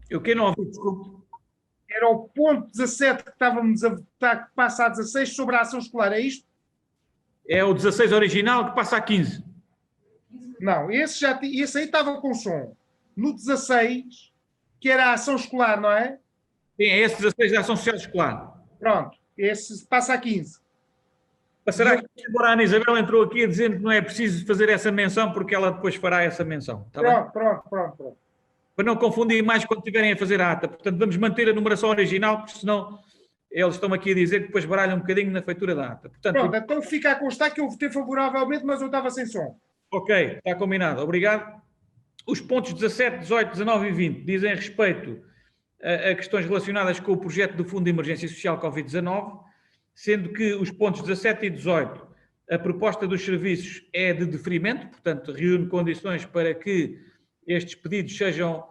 A: Eu que não ouvi, desculpe.
B: Era o ponto 17 que estávamos a votar, que passa a 16, sobre a ação escolar, é isto?
A: É o 16 original que passa a 15.
B: Não, esse aí estava com som. No 16, que era a ação escolar, não é?
A: Sim, é esse 16 da ação social escolar.
B: Pronto, esse passa a 15.
A: Passará que agora a Ana Isabel entrou aqui dizendo que não é preciso fazer essa menção porque ela depois fará essa menção. Está bem?
B: Pronto.
A: Para não confundir mais quando estiverem a fazer a ata. Portanto, vamos manter a numeração original, porque senão eles estão aqui a dizer que depois baralham um bocadinho na feitura da ata. Portanto,
B: pronto, então fica a constar que eu votei favoravelmente, mas eu estava sem som.
A: Ok, está combinado. Obrigado. Os pontos 17, 18, 19 e 20 dizem respeito a questões relacionadas com o projeto do Fundo de Emergência Social Covid-19, sendo que os pontos 17 e 18, a proposta dos serviços é de deferimento, portanto, reúne condições para que estes pedidos sejam,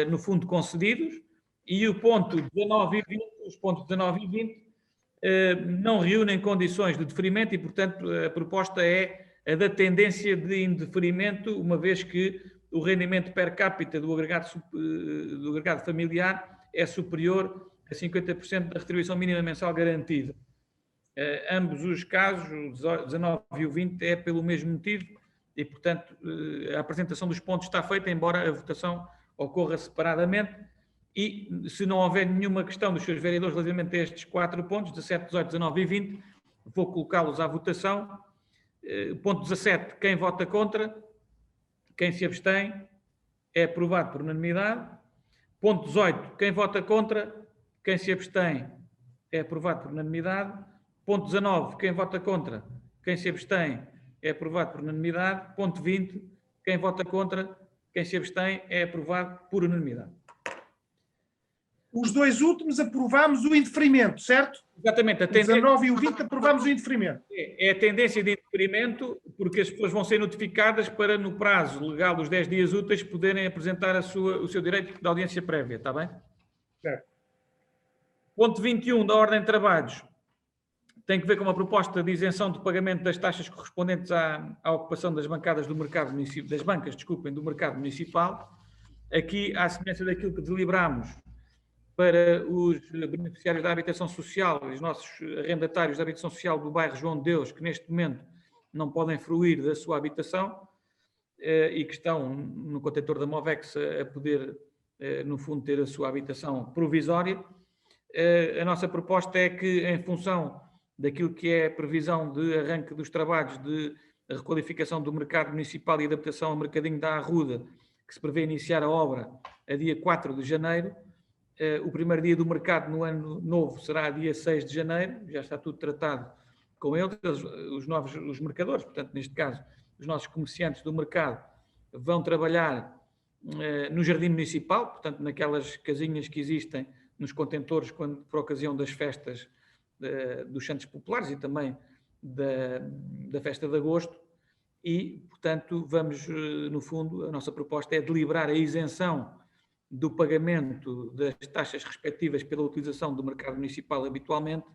A: no fundo, concedidos, e o ponto 19 e 20, os pontos 19 e 20 não reúnem condições de deferimento e, portanto, a proposta é a da tendência de indeferimento, uma vez que o rendimento per capita do agregado familiar é superior a 50% da retribuição mínima mensal garantida. Ambos os casos, o 19 e o 20, é pelo mesmo motivo e, portanto, a apresentação dos pontos está feita, embora a votação ocorra separadamente. E, se não houver nenhuma questão dos seus vereadores relativamente a estes 4 pontos, 17, 18, 19 e 20, vou colocá-los à votação. Ponto 17, quem vota contra, quem se abstém, é aprovado por unanimidade. Ponto 18, quem vota contra, quem se abstém, é aprovado por unanimidade. Ponto 19, quem vota contra, quem se abstém, é aprovado por unanimidade. Ponto 20, quem vota contra, quem se abstém, é aprovado por unanimidade.
B: Os 2 últimos aprovámos o indeferimento, certo?
A: Exatamente.
B: O 19 e o 20 aprovámos o indeferimento.
A: É a tendência de indeferimento, porque as pessoas vão ser notificadas para, no prazo legal dos 10 dias úteis, poderem apresentar o seu direito de audiência prévia, está bem?
B: Certo.
A: Ponto 21 da ordem de trabalhos tem que ver com uma proposta de isenção de pagamento das taxas correspondentes à ocupação das bancadas do mercado municipal, das bancas, desculpem, do mercado municipal. Aqui, à semelhança daquilo que deliberámos para os beneficiários da habitação social, os nossos arrendatários da habitação social do bairro João de Deus, que neste momento não podem fruir da sua habitação e que estão no contentor da Movex a poder, no fundo, ter a sua habitação provisória. A nossa proposta é que, em função daquilo que é a previsão de arranque dos trabalhos de requalificação do mercado municipal e adaptação ao mercadinho da Arruda, que se prevê iniciar a obra a dia 4 de janeiro, o primeiro dia do mercado no ano novo será dia 6 de janeiro, já está tudo tratado com eles, os mercadores, portanto, neste caso, os nossos comerciantes do mercado vão trabalhar no jardim municipal, portanto, naquelas casinhas que existem nos contentores por ocasião das festas dos Santos Populares e também da festa de agosto e, portanto, vamos, no fundo, a nossa proposta é deliberar a isenção do pagamento das taxas respectivas pela utilização do mercado municipal habitualmente,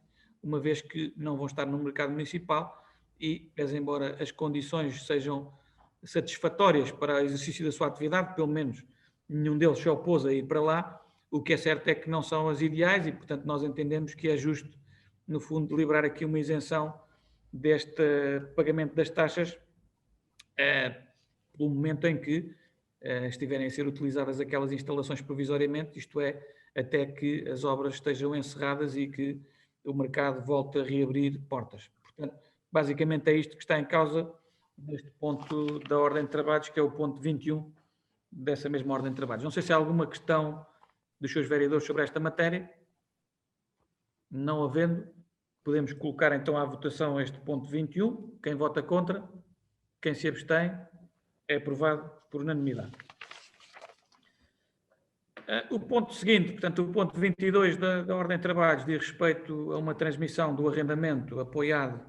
A: uma vez que não vão estar no mercado municipal e, pese embora as condições sejam satisfatórias para o exercício da sua atividade, pelo menos nenhum deles se opôs a ir para lá, o que é certo é que não são as ideais e, portanto, nós entendemos que é justo, no fundo, deliberar aqui uma isenção deste pagamento das taxas pelo momento em que estiverem a ser utilizadas aquelas instalações provisoriamente, isto é, até que as obras estejam encerradas e que o mercado volte a reabrir portas. Portanto, basicamente é isto que está em causa neste ponto da ordem de trabalhos, que é o ponto 21 dessa mesma ordem de trabalhos. Não sei se há alguma questão dos seus vereadores sobre esta matéria. Não havendo, podemos colocar então à votação este ponto 21. Quem vota contra, quem se abstém, é aprovado por unanimidade. O ponto seguinte, portanto, o ponto 22 da ordem de trabalhos diz respeito a uma transmissão do arrendamento apoiado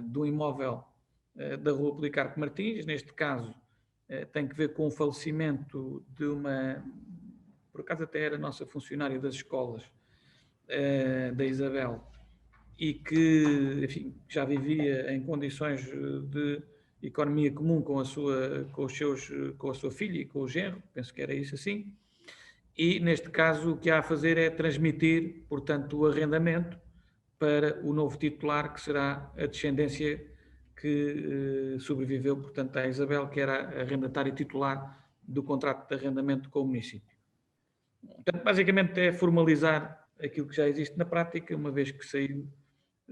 A: do imóvel da Rua Policarpo Martins. Neste caso, tem que ver com o falecimento de uma, por acaso até era nossa funcionária das escolas, da Isabel, e que, enfim, já vivia em condições de economia comum com a sua filha e com o genro, penso que era isso assim, e neste caso o que há a fazer é transmitir, portanto, o arrendamento para o novo titular, que será a descendência que sobreviveu, portanto, à Isabel, que era a arrendatária titular do contrato de arrendamento com o município. Portanto, basicamente é formalizar aquilo que já existe na prática, uma vez que saiu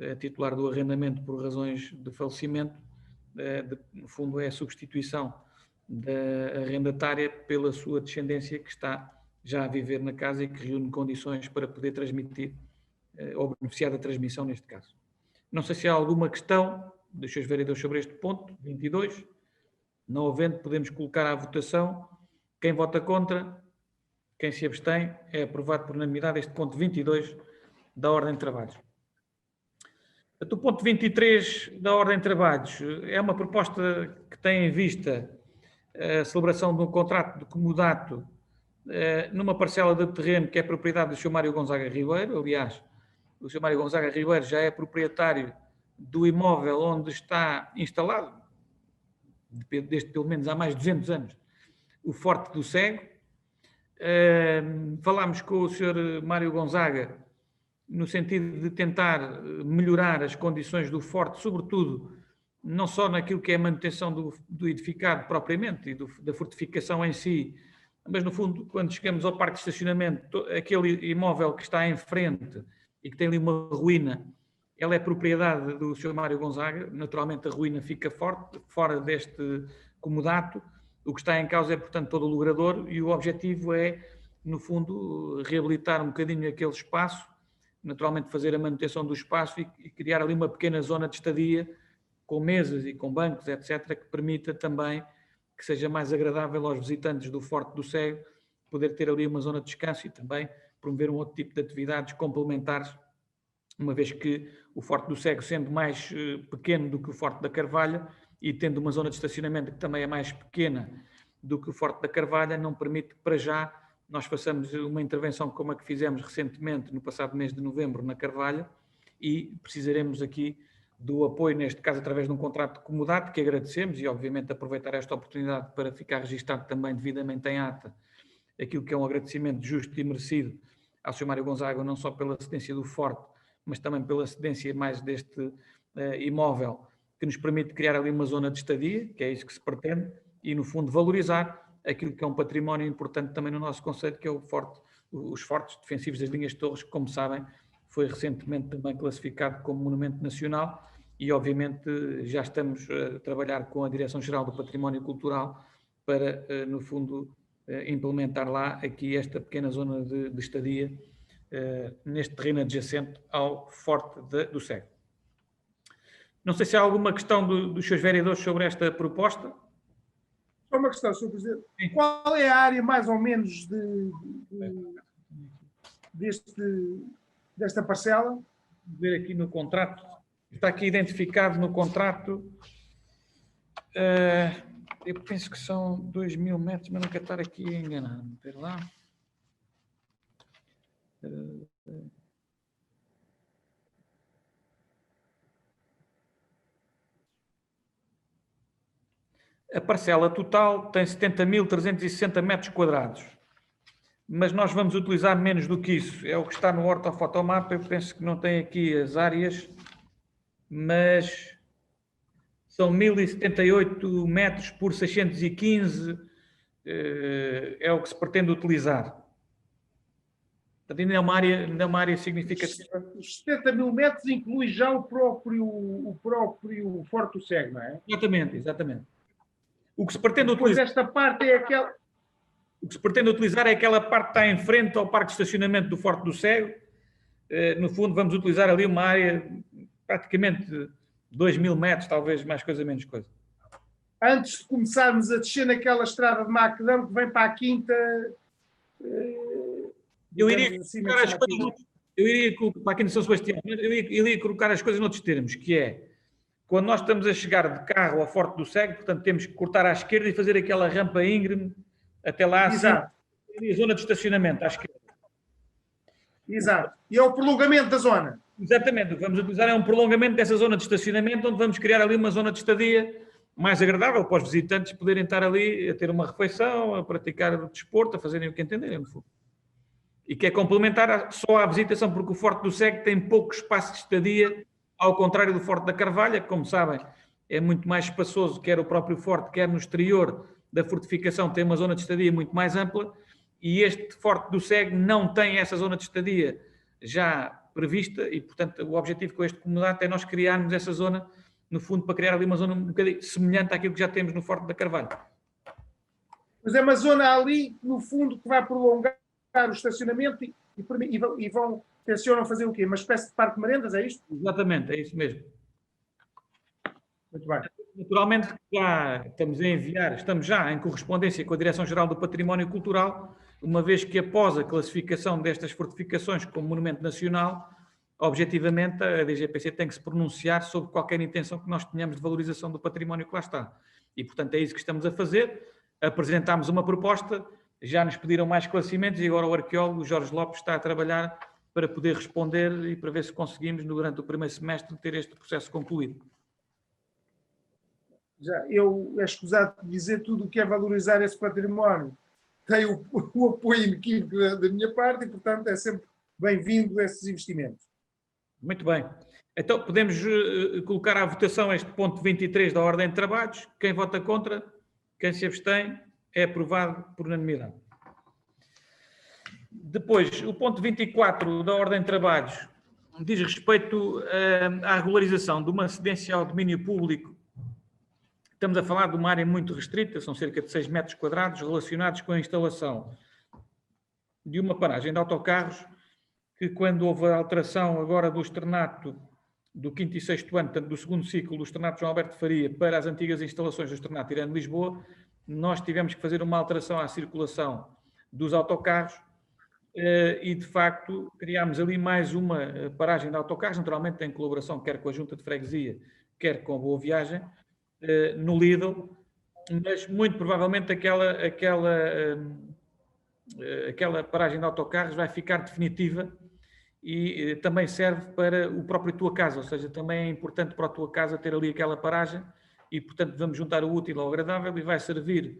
A: a titular do arrendamento por razões de falecimento, no fundo é a substituição da arrendatária pela sua descendência que está já a viver na casa e que reúne condições para poder transmitir ou beneficiar da transmissão neste caso. Não sei se há alguma questão dos seus vereadores sobre este ponto, 22. Não havendo, podemos colocar à votação. Quem vota contra, quem se abstém, é aprovado por unanimidade este ponto 22 da ordem de trabalhos. O ponto 23 da ordem de trabalhos é uma proposta que tem em vista a celebração de um contrato de comodato numa parcela de terreno que é propriedade do Sr. Mário Gonzaga Ribeiro. Aliás, o Sr. Mário Gonzaga Ribeiro já é proprietário do imóvel onde está instalado, desde pelo menos há mais de 200 anos, o Forte do Cego. Falámos com o Sr. Mário Gonzaga no sentido de tentar melhorar as condições do forte, sobretudo, não só naquilo que é a manutenção do edificado propriamente e da fortificação em si, mas no fundo, quando chegamos ao parque de estacionamento, aquele imóvel que está em frente e que tem ali uma ruína, ela é propriedade do Sr. Mário Gonzaga, naturalmente a ruína fica fora deste comodato, o que está em causa é, portanto, todo o logrador e o objetivo é, no fundo, reabilitar um bocadinho aquele espaço, naturalmente fazer a manutenção do espaço e criar ali uma pequena zona de estadia com mesas e com bancos, etc., que permita também que seja mais agradável aos visitantes do Forte do Cego poder ter ali uma zona de descanso e também promover um outro tipo de atividades complementares, uma vez que o Forte do Cego, sendo mais pequeno do que o Forte da Carvalha e tendo uma zona de estacionamento que também é mais pequena do que o Forte da Carvalha, não permite que para já nós façamos uma intervenção como a que fizemos recentemente no passado mês de novembro na Carvalha e precisaremos aqui do apoio, neste caso através de um contrato de comodato, que agradecemos e obviamente aproveitar esta oportunidade para ficar registado também devidamente em ata aquilo que é um agradecimento justo e merecido ao Sr. Mário Gonzaga, não só pela cedência do Forte, mas também pela cedência mais deste imóvel, que nos permite criar ali uma zona de estadia, que é isso que se pretende, e no fundo valorizar aquilo que é um património importante também no nosso conceito, que é os fortes defensivos das linhas de torres, que, como sabem, foi recentemente também classificado como monumento nacional e, obviamente, já estamos a trabalhar com a Direção-Geral do Património Cultural para, no fundo, implementar lá aqui esta pequena zona de estadia neste terreno adjacente ao Forte do Cego. Não sei se há alguma questão dos seus vereadores sobre esta proposta.
B: Só uma questão, Sr. Presidente. Sim. Qual é a área mais ou menos desta parcela?
A: Vou ver aqui no contrato. Está aqui identificado no contrato. Eu penso que são 2.000 metros, mas não quero estar aqui a enganar-me. Espera lá. A parcela total tem 70.360 metros quadrados, mas nós vamos utilizar menos do que isso. É o que está no ortofotomapa. Eu penso que não tem aqui as áreas, mas são 1.078 metros por 615, é o que se pretende utilizar. Portanto, ainda é uma área significativa.
B: Os 70.000 metros inclui já o próprio Forte do Cego, não é?
A: Exatamente. O que se pretende utilizar...
B: Esta parte é aquela...
A: O que se pretende utilizar é aquela parte que está em frente ao parque de estacionamento do Forte do Cego. No fundo, vamos utilizar ali uma área praticamente 2.000 metros, talvez mais coisa, menos coisa.
B: Antes de começarmos a descer naquela estrada de Macadão que vem para a Quinta...
A: Eu iria colocar as coisas... para a Quinta São Sebastião, eu iria colocar as coisas noutros termos, que é... Quando nós estamos a chegar de carro ao Forte do Cego, portanto, temos que cortar à esquerda e fazer aquela rampa íngreme até lá,
B: exato,
A: assim, a zona de estacionamento à esquerda.
B: Exato. E é o prolongamento da zona.
A: Exatamente. O que vamos utilizar é um prolongamento dessa zona de estacionamento, onde vamos criar ali uma zona de estadia mais agradável para os visitantes poderem estar ali a ter uma refeição, a praticar o desporto, a fazerem o que entenderem, no fundo. E que é complementar só à visitação, porque o Forte do Cego tem pouco espaço de estadia, ao contrário do Forte da Carvalha, que, como sabem, é muito mais espaçoso, quer o próprio Forte, quer no exterior da fortificação, tem uma zona de estadia muito mais ampla, e este Forte do Cego não tem essa zona de estadia já prevista, e, portanto, o objetivo com este comodato é nós criarmos essa zona, no fundo, para criar ali uma zona um bocadinho semelhante àquilo que já temos no Forte da Carvalha.
B: Mas é uma zona ali, no fundo, que vai prolongar o estacionamento e vão... Tencionam fazer o quê? Uma espécie de parque de merendas, é isto?
A: Exatamente, é isso mesmo.
B: Muito bem.
A: Naturalmente, estamos já em correspondência com a Direção-Geral do Património Cultural, uma vez que após a classificação destas fortificações como monumento nacional, objetivamente a DGPC tem que se pronunciar sobre qualquer intenção que nós tenhamos de valorização do património que lá está. E, portanto, é isso que estamos a fazer. Apresentámos uma proposta, já nos pediram mais esclarecimentos e agora o arqueólogo Jorge Lopes está a trabalhar para poder responder e para ver se conseguimos, durante o primeiro semestre, ter este processo concluído.
B: É escusado de dizer tudo o que é valorizar esse património. Tem o apoio inequívoco da minha parte e, portanto, é sempre bem-vindo esses investimentos.
A: Muito bem. Então, podemos colocar à votação este ponto 23 da ordem de trabalhos. Quem vota contra, quem se abstém, é aprovado por unanimidade. Depois, o ponto 24 da ordem de trabalhos diz respeito à regularização de uma cedência ao domínio público. Estamos a falar de uma área muito restrita, são cerca de 6 metros quadrados, relacionados com a instalação de uma paragem de autocarros, que quando houve a alteração agora do externato do 5º e 6º ano, portanto, do segundo ciclo do externato João Alberto Faria para as antigas instalações do externato Irene Lisboa, nós tivemos que fazer uma alteração à circulação dos autocarros e, de facto, criámos ali mais uma paragem de autocarros, naturalmente em colaboração quer com a Junta de Freguesia, quer com a Boa Viagem, no Lidl, mas muito provavelmente aquela paragem de autocarros vai ficar definitiva e também serve para o próprio Tua Casa, ou seja, também é importante para a Tua Casa ter ali aquela paragem e, portanto, vamos juntar o útil ao agradável e vai servir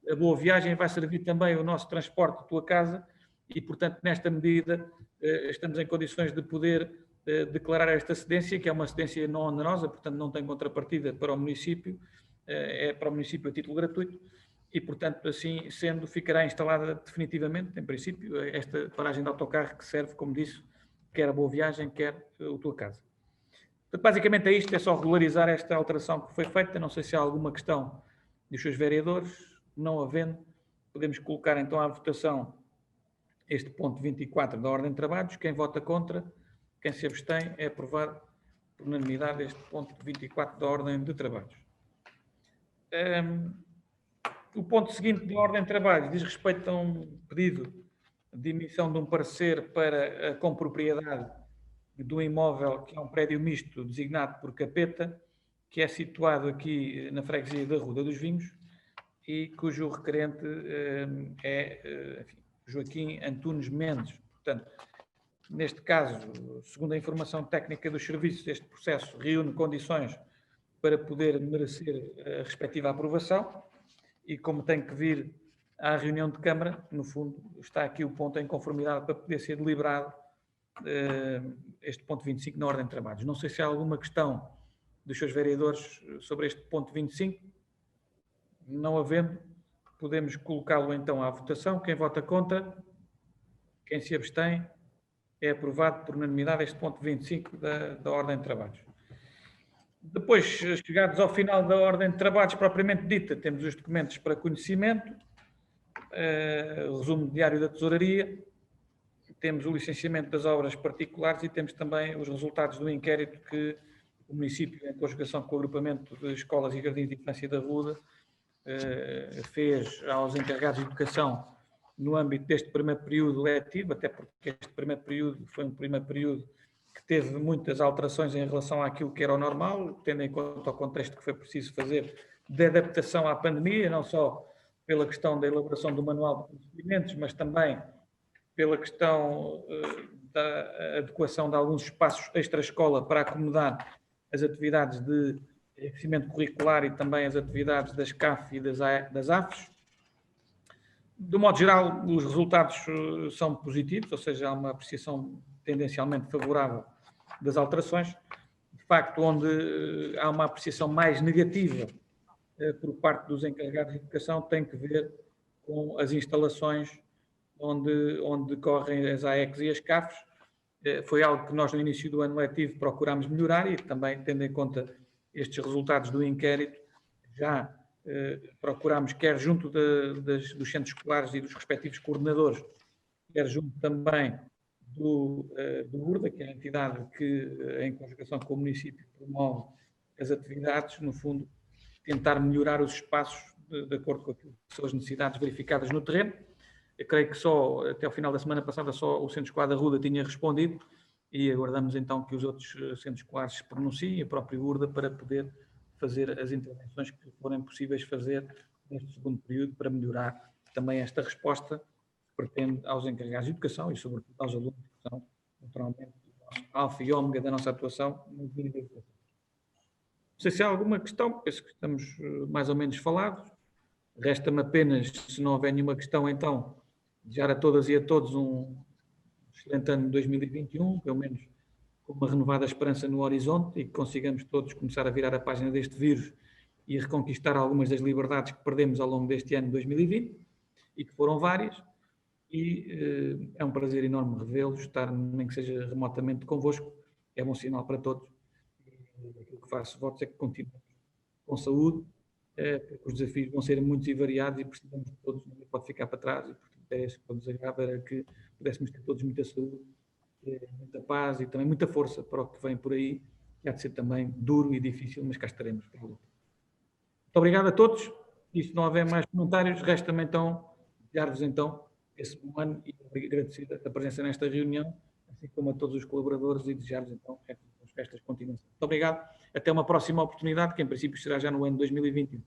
A: a Boa Viagem, vai servir também o nosso transporte Tua Casa e, portanto, nesta medida estamos em condições de poder declarar esta cedência, que é uma cedência não onerosa, portanto, não tem contrapartida para o município, é para o município a título gratuito e, portanto, assim sendo, ficará instalada definitivamente, em princípio, esta paragem de autocarro que serve, como disse, quer a Boa Viagem, quer o Tua Casa. Portanto, basicamente é isto, é só regularizar esta alteração que foi feita. Não sei se há alguma questão dos seus vereadores. Não havendo, podemos colocar então à votação este ponto 24 da ordem de trabalhos. Quem vota contra, quem se abstém, é aprovado por unanimidade este ponto 24 da ordem de trabalhos. O ponto seguinte da ordem de trabalhos diz respeito a um pedido de emissão de um parecer para a compropriedade do imóvel, que é um prédio misto designado por Capeta, que é situado aqui na freguesia da Ruda dos Vinhos e cujo requerente é Joaquim Antunes Mendes. Portanto, neste caso, segundo a informação técnica dos serviços, este processo reúne condições para poder merecer a respectiva aprovação e, como tem que vir à reunião de Câmara, no fundo, está aqui o ponto em conformidade para poder ser deliberado este ponto 25 na ordem de trabalhos. Não sei se há alguma questão dos seus vereadores sobre este ponto 25. Não havendo, podemos colocá-lo então à votação. Quem vota contra, quem se abstém, é aprovado por unanimidade este ponto 25 da ordem de trabalhos. Depois, chegados ao final da ordem de trabalhos propriamente dita, temos os documentos para conhecimento, resumo diário da Tesouraria, temos o licenciamento das obras particulares e temos também os resultados do inquérito que o município, em conjugação com o agrupamento de escolas e jardins de infância da Ruda, fez aos encarregados de educação no âmbito deste primeiro período letivo, até porque este primeiro período foi um primeiro período que teve muitas alterações em relação àquilo que era o normal, tendo em conta o contexto que foi preciso fazer de adaptação à pandemia, não só pela questão da elaboração do manual de procedimentos, mas também pela questão da adequação de alguns espaços extra-escola para acomodar as atividades de enriquecimento curricular e também as atividades das CAF e das AFs. De modo geral, os resultados são positivos, ou seja, há uma apreciação tendencialmente favorável das alterações. De facto, onde há uma apreciação mais negativa por parte dos encarregados de educação tem que ver com as instalações onde decorrem as AECs e as CAFs. Foi algo que nós, no início do ano letivo, procurámos melhorar e também, tendo em conta estes resultados do inquérito, já procurámos, quer junto dos centros escolares e dos respectivos coordenadores, quer junto também do URDA, que é a entidade que, em conjugação com o município, promove as atividades, no fundo, tentar melhorar os espaços de acordo com aquilo que são as necessidades verificadas no terreno. Eu creio que só, até ao final da semana passada, só o Centro Escolar da Ruda tinha respondido e aguardamos então que os outros centros escolares se pronunciem, a própria URDA, para poder fazer as intervenções que forem possíveis fazer neste segundo período para melhorar também esta resposta que pretende aos encarregados de educação e, sobretudo, aos alunos, que são, naturalmente, o nosso alfa e ômega da nossa atuação no dia de educação. Não sei se há alguma questão, penso que estamos mais ou menos falados. Resta-me apenas, se não houver nenhuma questão, então, desejar a todas e a todos um excelente ano de 2021, pelo menos com uma renovada esperança no horizonte e que consigamos todos começar a virar a página deste vírus e reconquistar algumas das liberdades que perdemos ao longo deste ano de 2020 e que foram várias. E é um prazer enorme revê-los, estar nem que seja remotamente convosco, é bom sinal para todos. Aquilo que faço votos é que continuemos com saúde, porque os desafios vão ser muitos e variados e precisamos de todos, ninguém pode ficar para trás e portanto é isso que eu desejava, era que pudéssemos ter todos muita saúde, muita paz e também muita força para o que vem por aí, que há de ser também duro e difícil, mas cá estaremos para a luta. Muito obrigado a todos, e se não houver mais comentários, resta-me então desejar-vos então esse bom ano e agradecer a presença nesta reunião, assim como a todos os colaboradores e desejar-vos então as festas continuação. Muito obrigado, até uma próxima oportunidade, que em princípio será já no ano 2021.